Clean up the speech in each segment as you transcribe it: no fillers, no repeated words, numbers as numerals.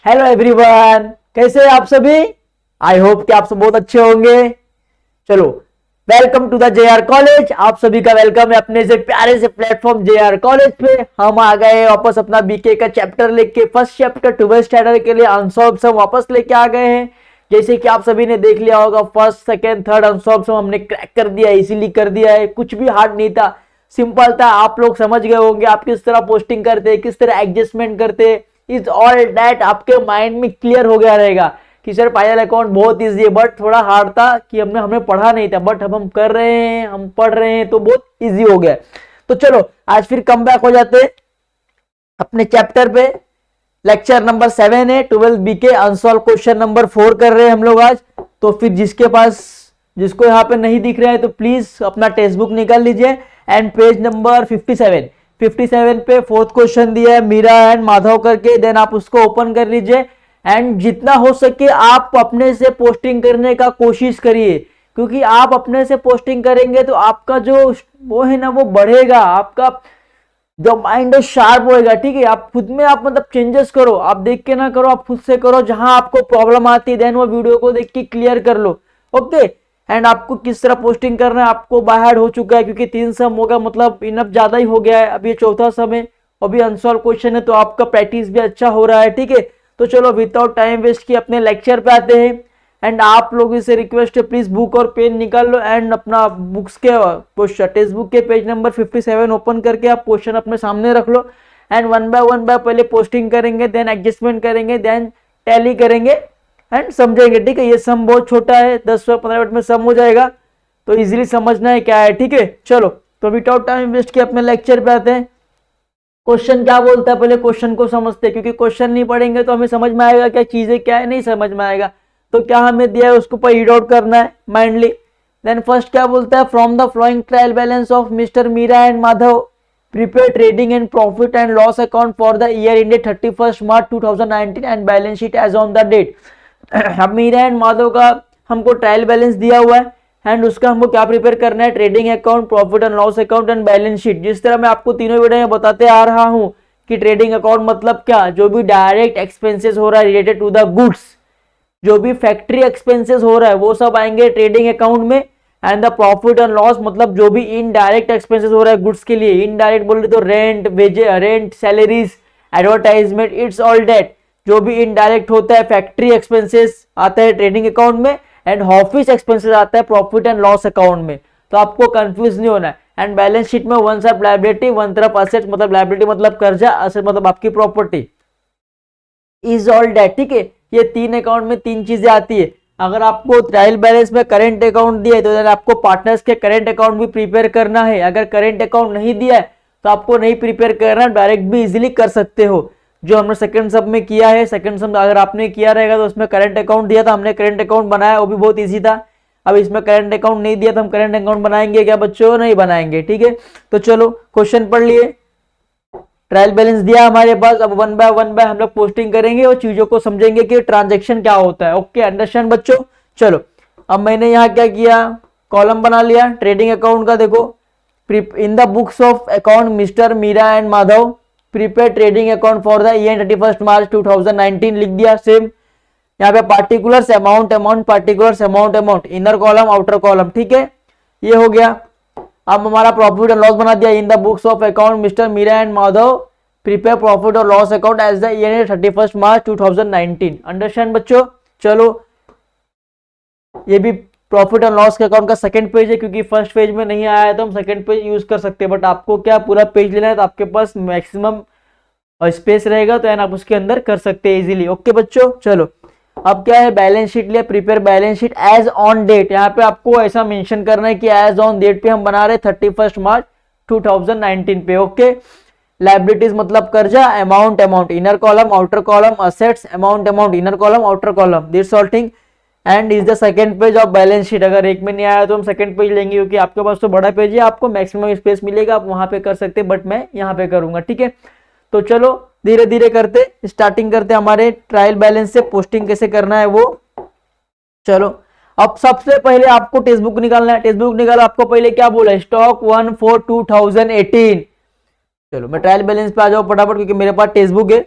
Hello everyone, कैसे हैं आप सभी। आई होप कि आप सब बहुत अच्छे होंगे। चलो, welcome to the JR college. आप सभी का वेलकम है अपने से प्यारे से प्लेटफॉर्म जेआर कॉलेज पे। हम आ गए वापस अपना बीके का चैप्टर लेके, फर्स्ट चैप्टर 12th स्टैंडर्ड के लिए अनसॉल्व सम वापस लेके आ गए हैं। जैसे कि आप सभी ने देख लिया होगा, फर्स्ट सेकेंड थर्ड अनसॉल्व सम हमने क्रैक कर दिया, इसीलिए कर दिया है। कुछ भी हार्ड नहीं था, सिंपल था। आप लोग समझ गए होंगे आप किस तरह पोस्टिंग करते, किस तरह एडजस्टमेंट करते। इज ऑल दैट आपके माइंड में क्लियर हो गया रहेगा कि सर पायल अकाउंट बहुत इजी है, बट थोड़ा हार्ड था कि हमने पढ़ा नहीं था, बट अब हम कर रहे हैं, हम पढ़ रहे हैं तो बहुत इजी हो गया। तो चलो आज फिर कम बैक हो जाते अपने चैप्टर पे। लेक्चर नंबर 7 है 12 बीके अनसॉल्व क्वेश्चन नंबर 4 कर रहे हैं हम लोग आज। तो फिर जिसको यहाँ पे नहीं दिख रहा है तो प्लीज अपना टेक्स्ट बुक निकाल लीजिए एंड पेज नंबर 57 पे फोर्थ क्वेश्चन दिया है मीरा एंड माधव करके। देन आप उसको ओपन कर लीजिए एंड जितना हो सके आप अपने से पोस्टिंग करने का कोशिश करिए, क्योंकि आप अपने से पोस्टिंग करेंगे तो आपका जो वो है ना वो बढ़ेगा, आपका जो माइंड है शार्प होएगा। ठीक है, आप खुद में आप मतलब चेंजेस करो, आप देख के ना करो, आप खुद से करो। जहां आपको प्रॉब्लम आती है देन वो वीडियो को देख के क्लियर कर लो। ओके, एंड आपको किस तरह पोस्टिंग करना है आपको बाहर हो चुका है, क्योंकि 3 सम होगा, मतलब इनफ ज्यादा ही हो गया है। अभी चौथा सम है, अभी अनसॉल्व क्वेश्चन है, तो आपका प्रैक्टिस भी अच्छा हो रहा है। ठीक है, तो चलो विदाउट टाइम वेस्ट किए अपने लेक्चर पे आते हैं। एंड आप लोगों से रिक्वेस्ट है प्लीज बुक और पेन निकाल लो एंड अपना बुक्स के क्वेश्चन टेक्स्ट बुक के पेज नंबर 57 ओपन करके आप क्वेश्चन अपने सामने रख लो एंड वन बाय पहले पोस्टिंग करेंगे, देन एडजस्टमेंट करेंगे, देन टैली करेंगे एंड समझेंगे। ठीक है, ये सम बहुत छोटा है, 10 से 15 मिनट में सम हो जाएगा, तो इजीली समझना है क्या है। ठीक है, चलो तो विदाउट टाइम वेस्ट किए अपने लेक्चर पे आते हैं। क्वेश्चन क्या बोलता है पहले क्वेश्चन को समझते हैं, क्योंकि क्वेश्चन नहीं पढ़ेंगे तो हमें समझ में आएगा क्या चीजें क्या है, नहीं समझ में आएगा। तो क्या हमें दिया है उसको पर रीड आउट करना है माइंडली। देन फर्स्ट क्या बोलता है, from the following trial balance of mister Meera and Madhav prepare trading and profit and loss account for the year ended 31 March 2019 and balance sheet as on the date. अब Meera and Madhav का हमको trial balance दिया हुआ है and उसका हमको क्या prepare करना है, trading account, profit and loss account and balance sheet. जिस तरह मैं आपको तीनों वीडियो में बताते आ रहा हूं कि ट्रेडिंग अकाउंट मतलब क्या, जो भी डायरेक्ट एक्सपेंसेस हो रहा है रिलेटेड टू द गुड्स, जो भी फैक्ट्री एक्सपेंसेस हो रहा है वो सब आएंगे ट्रेडिंग अकाउंट में। And the profit and loss मतलब जो भी इनडायरेक्ट एक्सपेंसेस हो रहा है गुड्स के लिए, इनडायरेक्ट बोल रहे तो rent, rent, salaries, advertisement, it's all डेट। जो भी इनडायरेक्ट होता है फैक्ट्री एक्सपेंसेस आता है ट्रेडिंग अकाउंट में एंड ऑफिस एक्सपेंसेस आता है प्रॉफिट एंड लॉस अकाउंट में। तो आपको कंफ्यूज नहीं होना है। एंड बैलेंस शीट में वन तरफ लायबिलिटी, वन तरफ असेट्स, मतलब लायबिलिटी मतलब कर्जा, असेट मतलब आपकी प्रॉपर्टी, इज ऑल डेट। ठीक है, ये 3 अकाउंट में 3 चीजें आती है। अगर आपको ट्रायल बैलेंस में करंट अकाउंट दिया है तो आपको पार्टनर्स के करंट अकाउंट भी प्रिपेयर करना है। अगर करंट अकाउंट नहीं दिया है तो आपको नहीं प्रिपेयर करना, डायरेक्ट भी इजीली कर सकते हो, जो हमने सेकंड सब में किया है। सेकंड सब अगर आपने किया रहेगा तो उसमें करंट अकाउंट दिया था, हमने करंट अकाउंट बनाया, वो भी बहुत ईजी था। अब इसमें करंट अकाउंट नहीं दिया तो हम करंट अकाउंट बनाएंगे क्या बच्चों, नहीं बनाएंगे। ठीक है, तो चलो क्वेश्चन पढ़ लिए। ट्रायल बैलेंस दिया हमारे पास, अब वन बाय हम लोग पोस्टिंग करेंगे और चीजों को समझेंगे कि ट्रांजैक्शन क्या होता है। ओके, अंडरस्टैंड बच्चों। चलो अब मैंने यहाँ क्या किया, कॉलम बना लिया ट्रेडिंग अकाउंट का। देखो, in the books of account mister Meera and Madhav prepare trading account for the year 31 March 2019 लिख दिया। सेम यहाँ पे particulars amount particulars amount, inner column outer column. ठीक है, ये हो गया। अब हमारा प्रॉफिट एंड लॉस बना दिया, in the books of account mister Meera and Madhav prepare profit और loss account as the year 31 March 2019। Understand बच्चों। चलो ये भी प्रॉफिट एंड लॉस के अकाउंट का सेकंड पेज है, क्योंकि फर्स्ट पेज में नहीं आया है तो हम सेकंड पेज यूज कर सकते हैं, बट आपको क्या पूरा पेज लेना है तो आपके पास मैक्सिमम स्पेस रहेगा तो आप उसके अंदर कर सकते हैं इजीली। ओके बच्चों, चलो अब क्या है, बैलेंस शीट लिया, prepare balance sheet as on date. यहाँ पे आपको ऐसा मेंशन करना है कि एज ऑन डेट पे हम बना रहे 31 मार्च 2019 पे। ओके, लायबिलिटीज मतलब कर्जा, amount, inner column outer column, assets, amount, inner column outer column, this all thing. And is the second page of balance sheet. अगर एक में नहीं आया तो हम सेकंड पेज लेंगे, क्योंकि आपके पास तो बड़ा पेज है, आपको मैक्सिमम स्पेस मिलेगा, आप वहां पे कर सकते हैं, बट मैं यहाँ पे करूंगा। ठीक है, तो चलो धीरे धीरे करते स्टार्टिंग करते हमारे ट्रायल बैलेंस से, पोस्टिंग कैसे करना है वो। चलो अब सबसे पहले आपको टेक्स्ट बुक निकालना है। टेक्स्ट बुक निकालो, आपको पहले क्या बोला है, स्टॉक 1 for 2018। चलो मैं ट्रायल बैलेंस पे आ जाऊँ फटाफट, क्योंकि मेरे पास टेक्स्ट बुक है।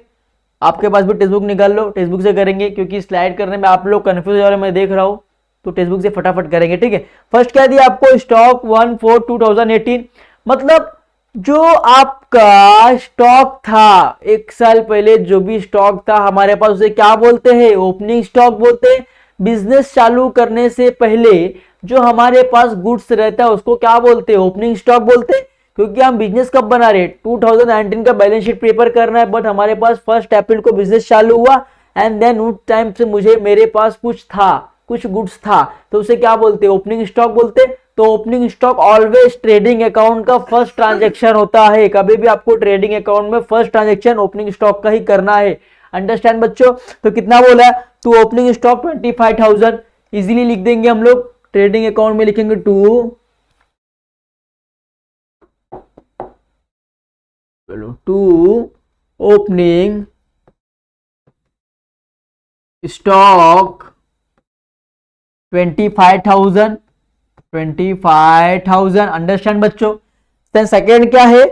आपके पास भी टेक्स्ट बुक निकाल लो, टेक्स्ट बुक से करेंगे क्योंकि स्लाइड करने में आप लोग कंफ्यूज हो रहे हैं, मैं देख रहा हूँ, तो टेक्स्ट बुक से फटाफट करेंगे। ठीक है, फर्स्ट क्या दिया आपको, स्टॉक 1/4/2018, मतलब जो आपका स्टॉक था एक साल पहले, जो भी स्टॉक था हमारे पास, उसे क्या बोलते हैं, ओपनिंग स्टॉक बोलते हैं। बिजनेस चालू करने से पहले जो हमारे पास गुड्स रहता है उसको क्या बोलते हैं, ओपनिंग स्टॉक बोलते हैं। क्योंकि हम बिजनेस कब बना रहे हैं, 2019 का बैलेंस शीट प्रिपेयर करना है, बट हमारे पास 1 अप्रैल को बिजनेस चालू हुआ एंड देन उस टाइम से मेरे पास कुछ गुड्स था, तो उसे क्या बोलते हैं, ओपनिंग स्टॉक बोलते हैं। तो opening stock always trading account का फर्स्ट ट्रांजैक्शन होता है, कभी भी आपको ट्रेडिंग अकाउंट में फर्स्ट ट्रांजैक्शन ओपनिंग स्टॉक का ही करना है। अंडरस्टैंड बच्चों, तो कितना बोला है, तो ओपनिंग स्टॉक 25,000 इजीली लिख देंगे हम लोग, ट्रेडिंग अकाउंट में लिखेंगे टू ओपनिंग स्टॉक 25,000। अंडरस्टैंड बच्चों। देन सेकेंड क्या है,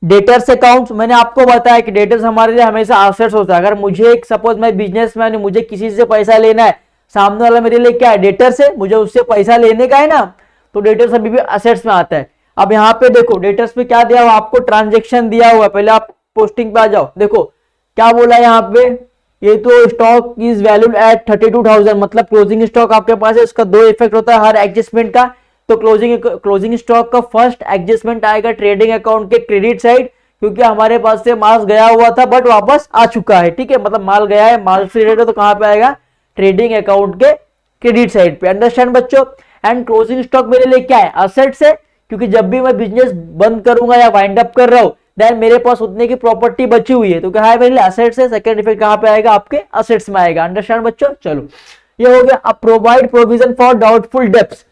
डेटर्स अकाउंट। मैंने आपको बताया कि डेटर्स हमारे लिए हमेशा एसेट्स होता है। अगर मुझे सपोज मैं बिजनेसमैन हूं, मुझे किसी से पैसा लेना है, सामने वाला मेरे लिए क्या है, डेटर्स है, मुझे उससे पैसा लेने का है ना, तो डेटर्स अभी भी एसेट्स में आता है। अब यहाँ पे देखो डेटर्स पे क्या दिया हुआ आपको, ट्रांजेक्शन दिया हुआ है। पहले आप पोस्टिंग पे आ जाओ, देखो क्या बोला है यहाँ पे, ये तो स्टॉक इज वैल्यूड एट 32,000, मतलब क्लोजिंग स्टॉक आपके पास है, उसका 2 इफेक्ट होता है हर एडजस्टमेंट का। तो क्लोजिंग स्टॉक का फर्स्ट एडजस्टमेंट आएगा ट्रेडिंग अकाउंट के क्रेडिट साइड, क्योंकि हमारे पास से माल गया हुआ था बट वापस आ चुका है। ठीक है, मतलब माल गया है, माल से रिलेटेड, तो कहां पे आएगा, ट्रेडिंग अकाउंट के क्रेडिट साइड पे। अंडरस्टैंड बच्चों। एंड क्लोजिंग स्टॉक मेरे लिए क्या है, असेट्स है, क्योंकि जब भी मैं बिजनेस बंद करूंगा या वाइंड अप कर रहा हूं, देन मेरे पास उतने की प्रॉपर्टी बची हुई है, तो क्या है, मेरे लिए असेट्स है। सेकंड इफेक्ट कहां पे आएगा, आपके असेट्स में आएगा। अंडरस्टैंड बच्चों, चलो ये हो गया। अब provide provision for doubtful debts.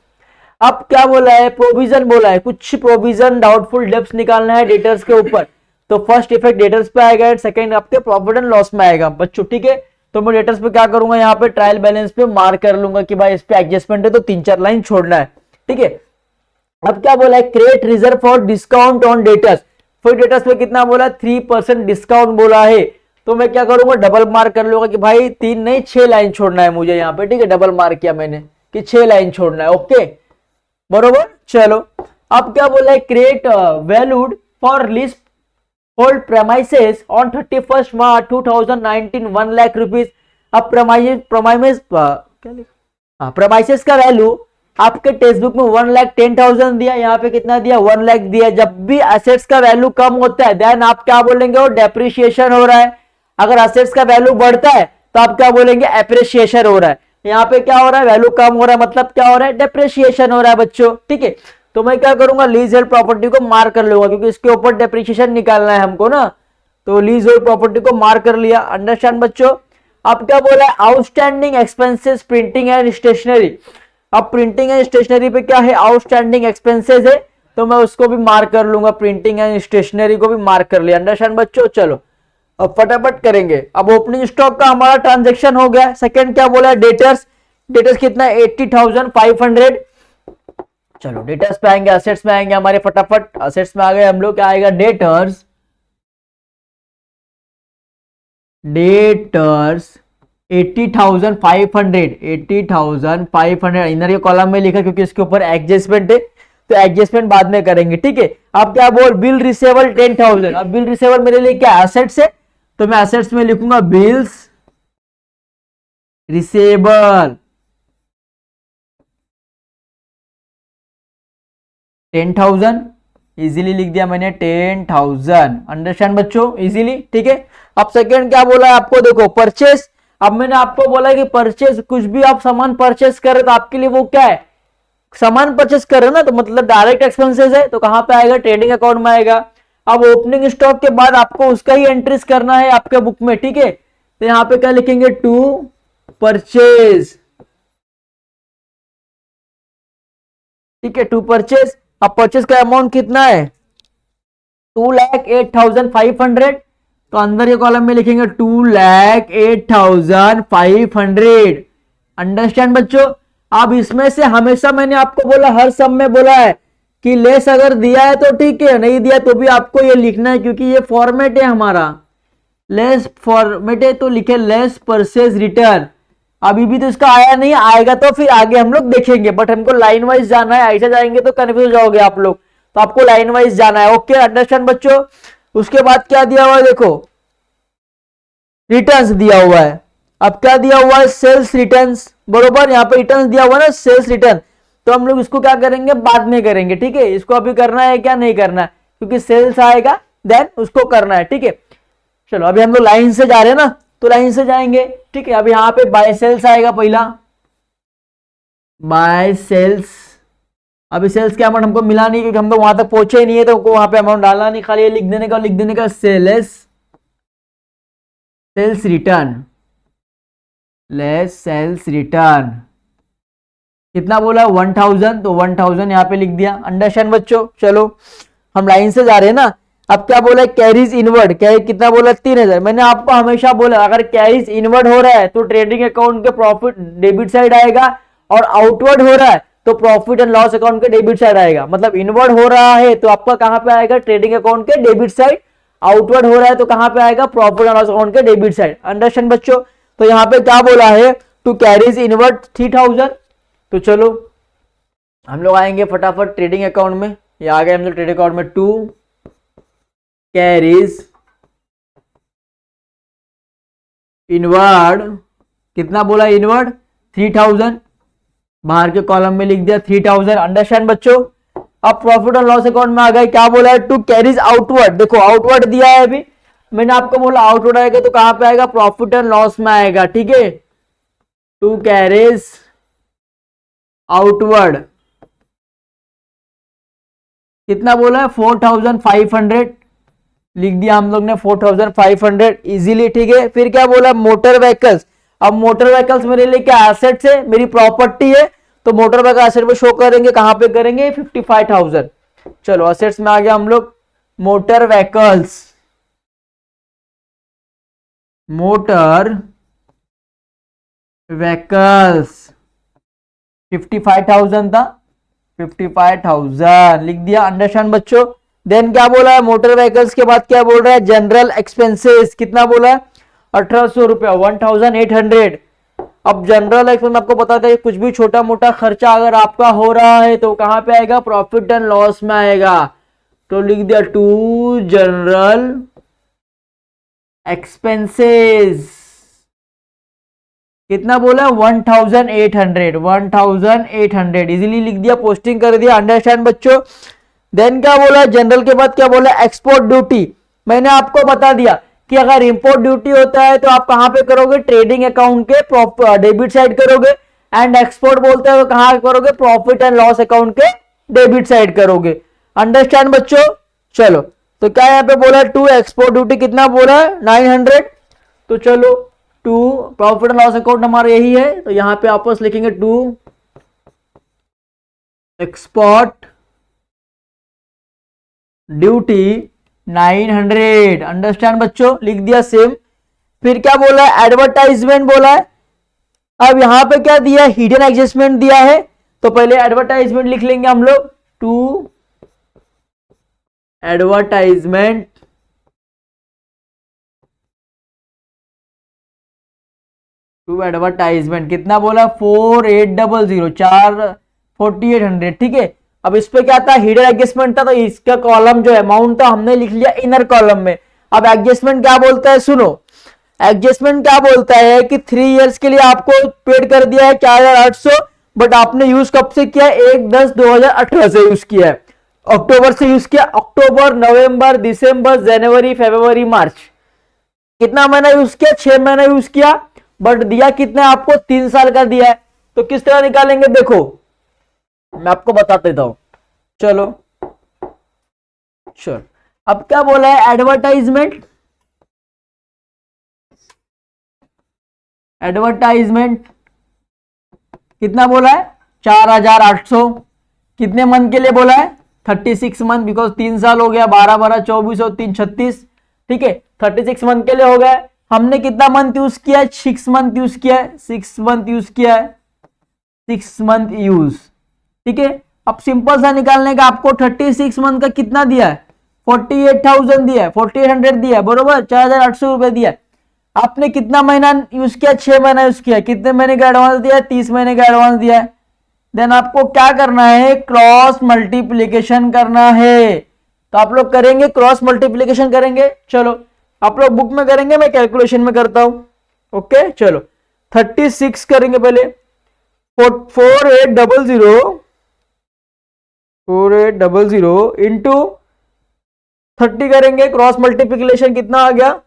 अब क्या बोला है, प्रोविजन बोला है, कुछ प्रोविजन डाउटफुल डेब्ट्स निकालना है डेटर्स के ऊपर, तो फर्स्ट इफेक्ट डेटर्स पे आएगा, सेकंड आपके प्रॉफिट एंड लॉस में आएगा बच्चों। ठीक है, तो मैं डेटर्स पे क्या करूंगा, यहाँ पे ट्रायल बैलेंस पे मार्क कर लूंगा कि भाई इस पे एडजस्टमेंट है, तो 3-4 लाइन छोड़ना है। ठीक है, अब क्या बोला है, create reserve for discount on debtors. फिर डेटर्स पे कितना बोला, 3% डिस्काउंट बोला है, तो मैं क्या करूंगा, डबल मार्क कर लूंगा कि भाई 3 नहीं 6 लाइन छोड़ना है मुझे यहाँ पे। ठीक है, डबल मार्क किया मैंने कि 6 लाइन छोड़ना है। ओके, बरोबर। चलो अब क्या बोला है, create valued for lease hold premises on 31 March 2019 1 lakh rupees. अब प्रेमाइसेस का वैल्यू आपके टेक्स्ट बुक में 1,10,000 दिया, यहाँ पे कितना दिया, 1 लाख दिया। जब भी एसेट्स का वैल्यू कम होता है देन आप क्या बोलेंगे, वो डेप्रिसिएशन हो रहा है। अगर एसेट्स का वैल्यू बढ़ता है तो आप क्या बोलेंगे, एप्रिसिएशन हो रहा है। यहाँ पे क्या हो रहा है, वैल्यू कम हो रहा है, मतलब क्या हो रहा है, डेप्रिसिएशन हो रहा है बच्चों। ठीक है, तो मैं क्या करूंगा, लीज होल्ड प्रॉपर्टी को मार्क कर लूंगा, क्योंकि इसके ऊपर डेप्रिसिएशन निकालना है हमको ना, तो लीज होल्ड प्रॉपर्टी को मार्क कर लिया। अंडरस्टैंड बच्चों। अब क्या बोला है, outstanding expenses printing and stationery. अब प्रिंटिंग एंड स्टेशनरी पे क्या है, आउटस्टैंडिंग एक्सपेंसेस है, तो मैं उसको भी मार्क कर लूंगा, प्रिंटिंग एंड स्टेशनरी को भी मार्क कर लिया। अंडरस्टैंड बच्चों, चलो अब फटाफट करेंगे। अब ओपनिंग स्टॉक का हमारा ट्रांजैक्शन हो गया। सेकंड क्या बोला है, डेटर्स। डेटर्स कितना, 80,500। चलो डेटर्स पे आएंगे, असेट्स में आएंगे हमारे, फटाफट असेट्स में आ गए हम लोग, क्या आएगा, डेटर्स 80,500। 80,500 इनर के कॉलम में लिखा, क्योंकि इसके ऊपर एडजस्टमेंट है, तो एडजस्टमेंट बाद में करेंगे। ठीक है, अब क्या बोल, बिल रिसेबल 10,000। अब बिल रिसेबल मेरे लिए क्या, एसेट्स है, तो मैं एसेट्स में लिखूंगा बिल्स रिसेबल 10,000। इजीली लिख दिया मैंने 10,000। अंडरस्टैंड बच्चों, इजीली। ठीक है, अब सेकेंड क्या बोला है आपको, देखो परचेस। अब मैंने आपको बोला कि परचेस, कुछ भी आप सामान परचेस कर रहे तो आपके लिए वो क्या है, सामान परचेस कर रहे हो ना, तो मतलब डायरेक्ट एक्सपेंसेस है, तो कहां पे आएगा, ट्रेडिंग अकाउंट में आएगा। अब ओपनिंग स्टॉक के बाद आपको उसका ही एंट्रीज करना है आपके बुक में। ठीक है, तो यहां पे क्या लिखेंगे, टू परचेज। ठीक है, टू परचेज। अब परचेज का अमाउंट कितना है, 2,08,500, तो अंदर के कॉलम में लिखेंगे 2,08,500। अंडरस्टैंड बच्चों। अब इसमें से हमेशा मैंने आपको बोला, हर सब में बोला है कि लेस अगर दिया है तो ठीक है, नहीं दिया तो भी आपको ये लिखना है, क्योंकि ये फॉर्मेट है हमारा। लेस फॉर्मेटे तो लिखे लेस परचेज रिटर्न, अभी भी तो इसका आया नहीं, आएगा तो फिर आगे हम लोग देखेंगे, बट हमको लाइन वाइज जाना है, ऐसे जाएंगे तो कंफ्यूज हो जाओगे आप लोग, तो आपको लाइन वाइज जाना है। ओके, अंडरस्टैंड बच्चों। उसके बाद क्या दिया हुआ है, देखो रिटर्न्स दिया हुआ है। अब क्या दिया हुआ है, सेल्स रिटर्न्स, बरोबर, यहाँ पे रिटर्न्स दिया हुआ है ना, सेल्स रिटर्न, तो हम लोग इसको क्या करेंगे, बाद में करेंगे, ठीक है। इसको अभी करना है क्या, नहीं करना है, क्योंकि सेल्स आएगा देन उसको करना है, ठीक है। चलो अभी हम लोग लाइन से जा रहे हैं ना, तो लाइन से जाएंगे, ठीक है। अब यहाँ पे बाय सेल्स आएगा पहला, बाय सेल्स। अभी सेल्स का अमाउंट हमको मिला नहीं, क्योंकि हम लोग वहां तक पहुंचे नहीं है, तो हमको वहां पे अमाउंट डालना नहीं, खाली लिख देने का sales return, less sales return, कितना बोला 1000, तो 1000 यहाँ पे लिख दिया। अंडरस्टैंड बच्चों। चलो हम लाइन से जा रहे हैं ना। अब क्या बोला, कैरीज इनवर्ड, कैरी कितना बोला 3000। मैंने आपको हमेशा बोला अगर कैरीज इनवर्ड हो रहा है तो ट्रेडिंग अकाउंट के प्रॉफिट डेबिट साइड आएगा, और आउटवर्ड हो रहा है तो प्रॉफिट एंड लॉस अकाउंट के डेबिट साइड आएगा। मतलब इनवर्ड हो रहा है तो आपका कहां पे आएगा, ट्रेडिंग अकाउंट के डेबिट साइड, आउटवर्ड हो रहा है तो कहां पे आएगा, प्रॉफिट एंड लॉस अकाउंट के डेबिट साइड। अंडरस्टैंड बच्चों। तो यहाँ पे क्या बोला है, टू कैरीज इनवर्ड 3000। तो चलो हम लोग आएंगे फटाफट ट्रेडिंग अकाउंट में, ये आ गए हम लोग ट्रेडिंग अकाउंट में, टू कैरीज इनवर्ड, कितना बोला इनवर्ड 3000, बाहर के कॉलम में लिख दिया 3000। अंडरस्टैंड बच्चों। अब प्रॉफिट एंड लॉस अकाउंट में आ गए, क्या बोला है, टू कैरीज आउटवर्ड, देखो आउटवर्ड दिया है, अभी मैंने आपको बोला आउटवर्ड आएगा तो कहां पे आएगा, प्रॉफिट एंड लॉस में आएगा, ठीक है। टू कैरीज आउटवर्ड कितना बोला है 4500, लिख दिया हम लोग ने 4500 इजीली, ठीक है। फिर क्या बोला, मोटर व्हीकल्स। अब मोटर व्हीकल्स मेरे लिए क्या एसेट्स है, मेरी प्रॉपर्टी है, तो मोटर व्हीकल एसेट पे शो करेंगे, कहां पे करेंगे 55,000। चलो एसेट्स में आ गया हम लोग मोटर व्हीकल्स, मोटर व्हीकल्स 55,000 था, 55,000 लिख दिया। अंडरस्टैंड बच्चों। देन क्या बोला है, मोटर व्हीकल्स के बाद क्या बोल रहा है, जनरल एक्सपेंसेस, कितना बोला है 1800 रुपया, 1800। अब जनरल एक्सपेंस आपको बताते हैं, कुछ भी छोटा मोटा खर्चा अगर आपका हो रहा है तो कहां पे आएगा, प्रॉफिट एंड लॉस में आएगा, तो लिख दिया टू जनरल एक्सपेंसेस, कितना बोला 1800, 1800 इजीली लिख दिया, पोस्टिंग कर दिया। अंडरस्टैंड बच्चों। देन क्या बोला, जनरल के बाद क्या बोला, एक्सपोर्ट ड्यूटी। मैंने आपको बता दिया कि अगर इंपोर्ट ड्यूटी होता है तो आप कहां पे करोगे, ट्रेडिंग अकाउंट के डेबिट साइड करोगे, एंड एक्सपोर्ट बोलते हैं तो कहां करोगे, प्रॉफिट एंड लॉस अकाउंट के डेबिट साइड करोगे। अंडरस्टैंड बच्चों। चलो तो क्या यहाँ पे बोला, टू एक्सपोर्ट ड्यूटी कितना बोला है 900, तो चलो to profit and loss account हमारा यही है, तो यहां पे आपस लिखेंगे टू एक्सपोर्ट ड्यूटी 900। अंडरस्टैंड बच्चों, लिख दिया सेम। फिर क्या बोला है, एडवर्टाइजमेंट बोला है। अब यहां पे क्या दिया है, हिडन एडजस्टमेंट दिया है, तो पहले एडवर्टाइजमेंट लिख लेंगे हम लोग, टू एडवर्टाइजमेंट, टू एडवर्टाइजमेंट कितना बोला 4800, 4800, ठीक है। अब इस पे क्या था, हिडन एडजस्टमेंट था, तो इसका कॉलम जो अमाउंट था हमने लिख लिया इनर कॉलम में। अब एडजस्टमेंट क्या बोलता है, सुनो एडजस्टमेंट क्या बोलता है कि 3 इयर्स के लिए आपको पेड कर दिया है 4800, बट आपने यूज कब से किया, 1/10/2018 से यूज किया है, अक्टूबर से यूज किया, अक्टूबर नवंबर दिसंबर जनवरी फरवरी मार्च, कितना महीना यूज किया, 6 महीना यूज किया, बट दिया कितना आपको 3 साल का दिया है। तो किस तरह निकालेंगे, देखो मैं आपको बता देता हूं। चलो श्योर। अब क्या बोला है, एडवर्टाइजमेंट, एडवर्टाइजमेंट कितना बोला है 4800, कितने मंथ के लिए बोला है 36 मंथ, बिकॉज 3 साल हो गया, 12 12 24 और 3 36, ठीक है 36 मंथ के लिए हो गया। हमने कितना मंथ यूज किया है, 6 मंथ यूज किया है, 6 मंथ यूज किया है, 6 मंथ यूज, ठीक है। अब सिंपल सा निकालने का, आपको 36 मंथ का कितना दिया है, 48,000 दिया है, 4800 दिया है, बरोबर 4,800 रुपए दिया है। आपने कितना महीना यूज किया, 6 महीना यूज किया, कितने महीने का एडवांस दिया है, 30 महीने का एडवांस दिया है। देन आपको क्या करना है, क्रॉस मल्टीप्लीकेशन करना है। तो आप लोग करेंगे, क्रॉस मल्टीप्लीकेशन करेंगे। चलो आप लोग बुक में करेंगे, मैं कैलकुलेशन में करता हूं। ओके चलो 36 करेंगे पहले, 4800 इंटू 30 करेंगे, क्रॉस मल्टीप्लीकेशन कितना आ गया,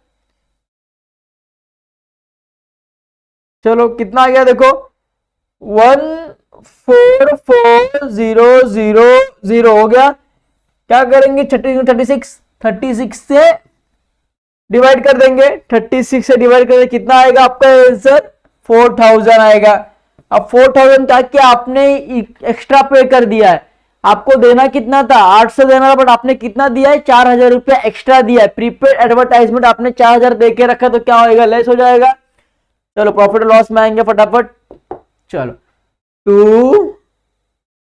चलो कितना आ गया देखो, 144,000 हो गया। क्या करेंगे, 36 से डिवाइड कर देंगे, 36 से डिवाइड करेंगे, कितना आएगा आपका आंसर, 4,000 आएगा। अब 4,000 का क्या आपने एक्स्ट्रा पे कर दिया है, आपको देना कितना था, 800 देना था, बट आपने कितना दिया है, 4,000 रुपया एक्स्ट्रा दिया है। प्रीपेड एडवर्टाइजमेंट आपने 4,000 दे के रखा, तो क्या होएगा, लेस हो जाएगा। चलो प्रॉफिट लॉस में आएंगे फटाफट। चलो टू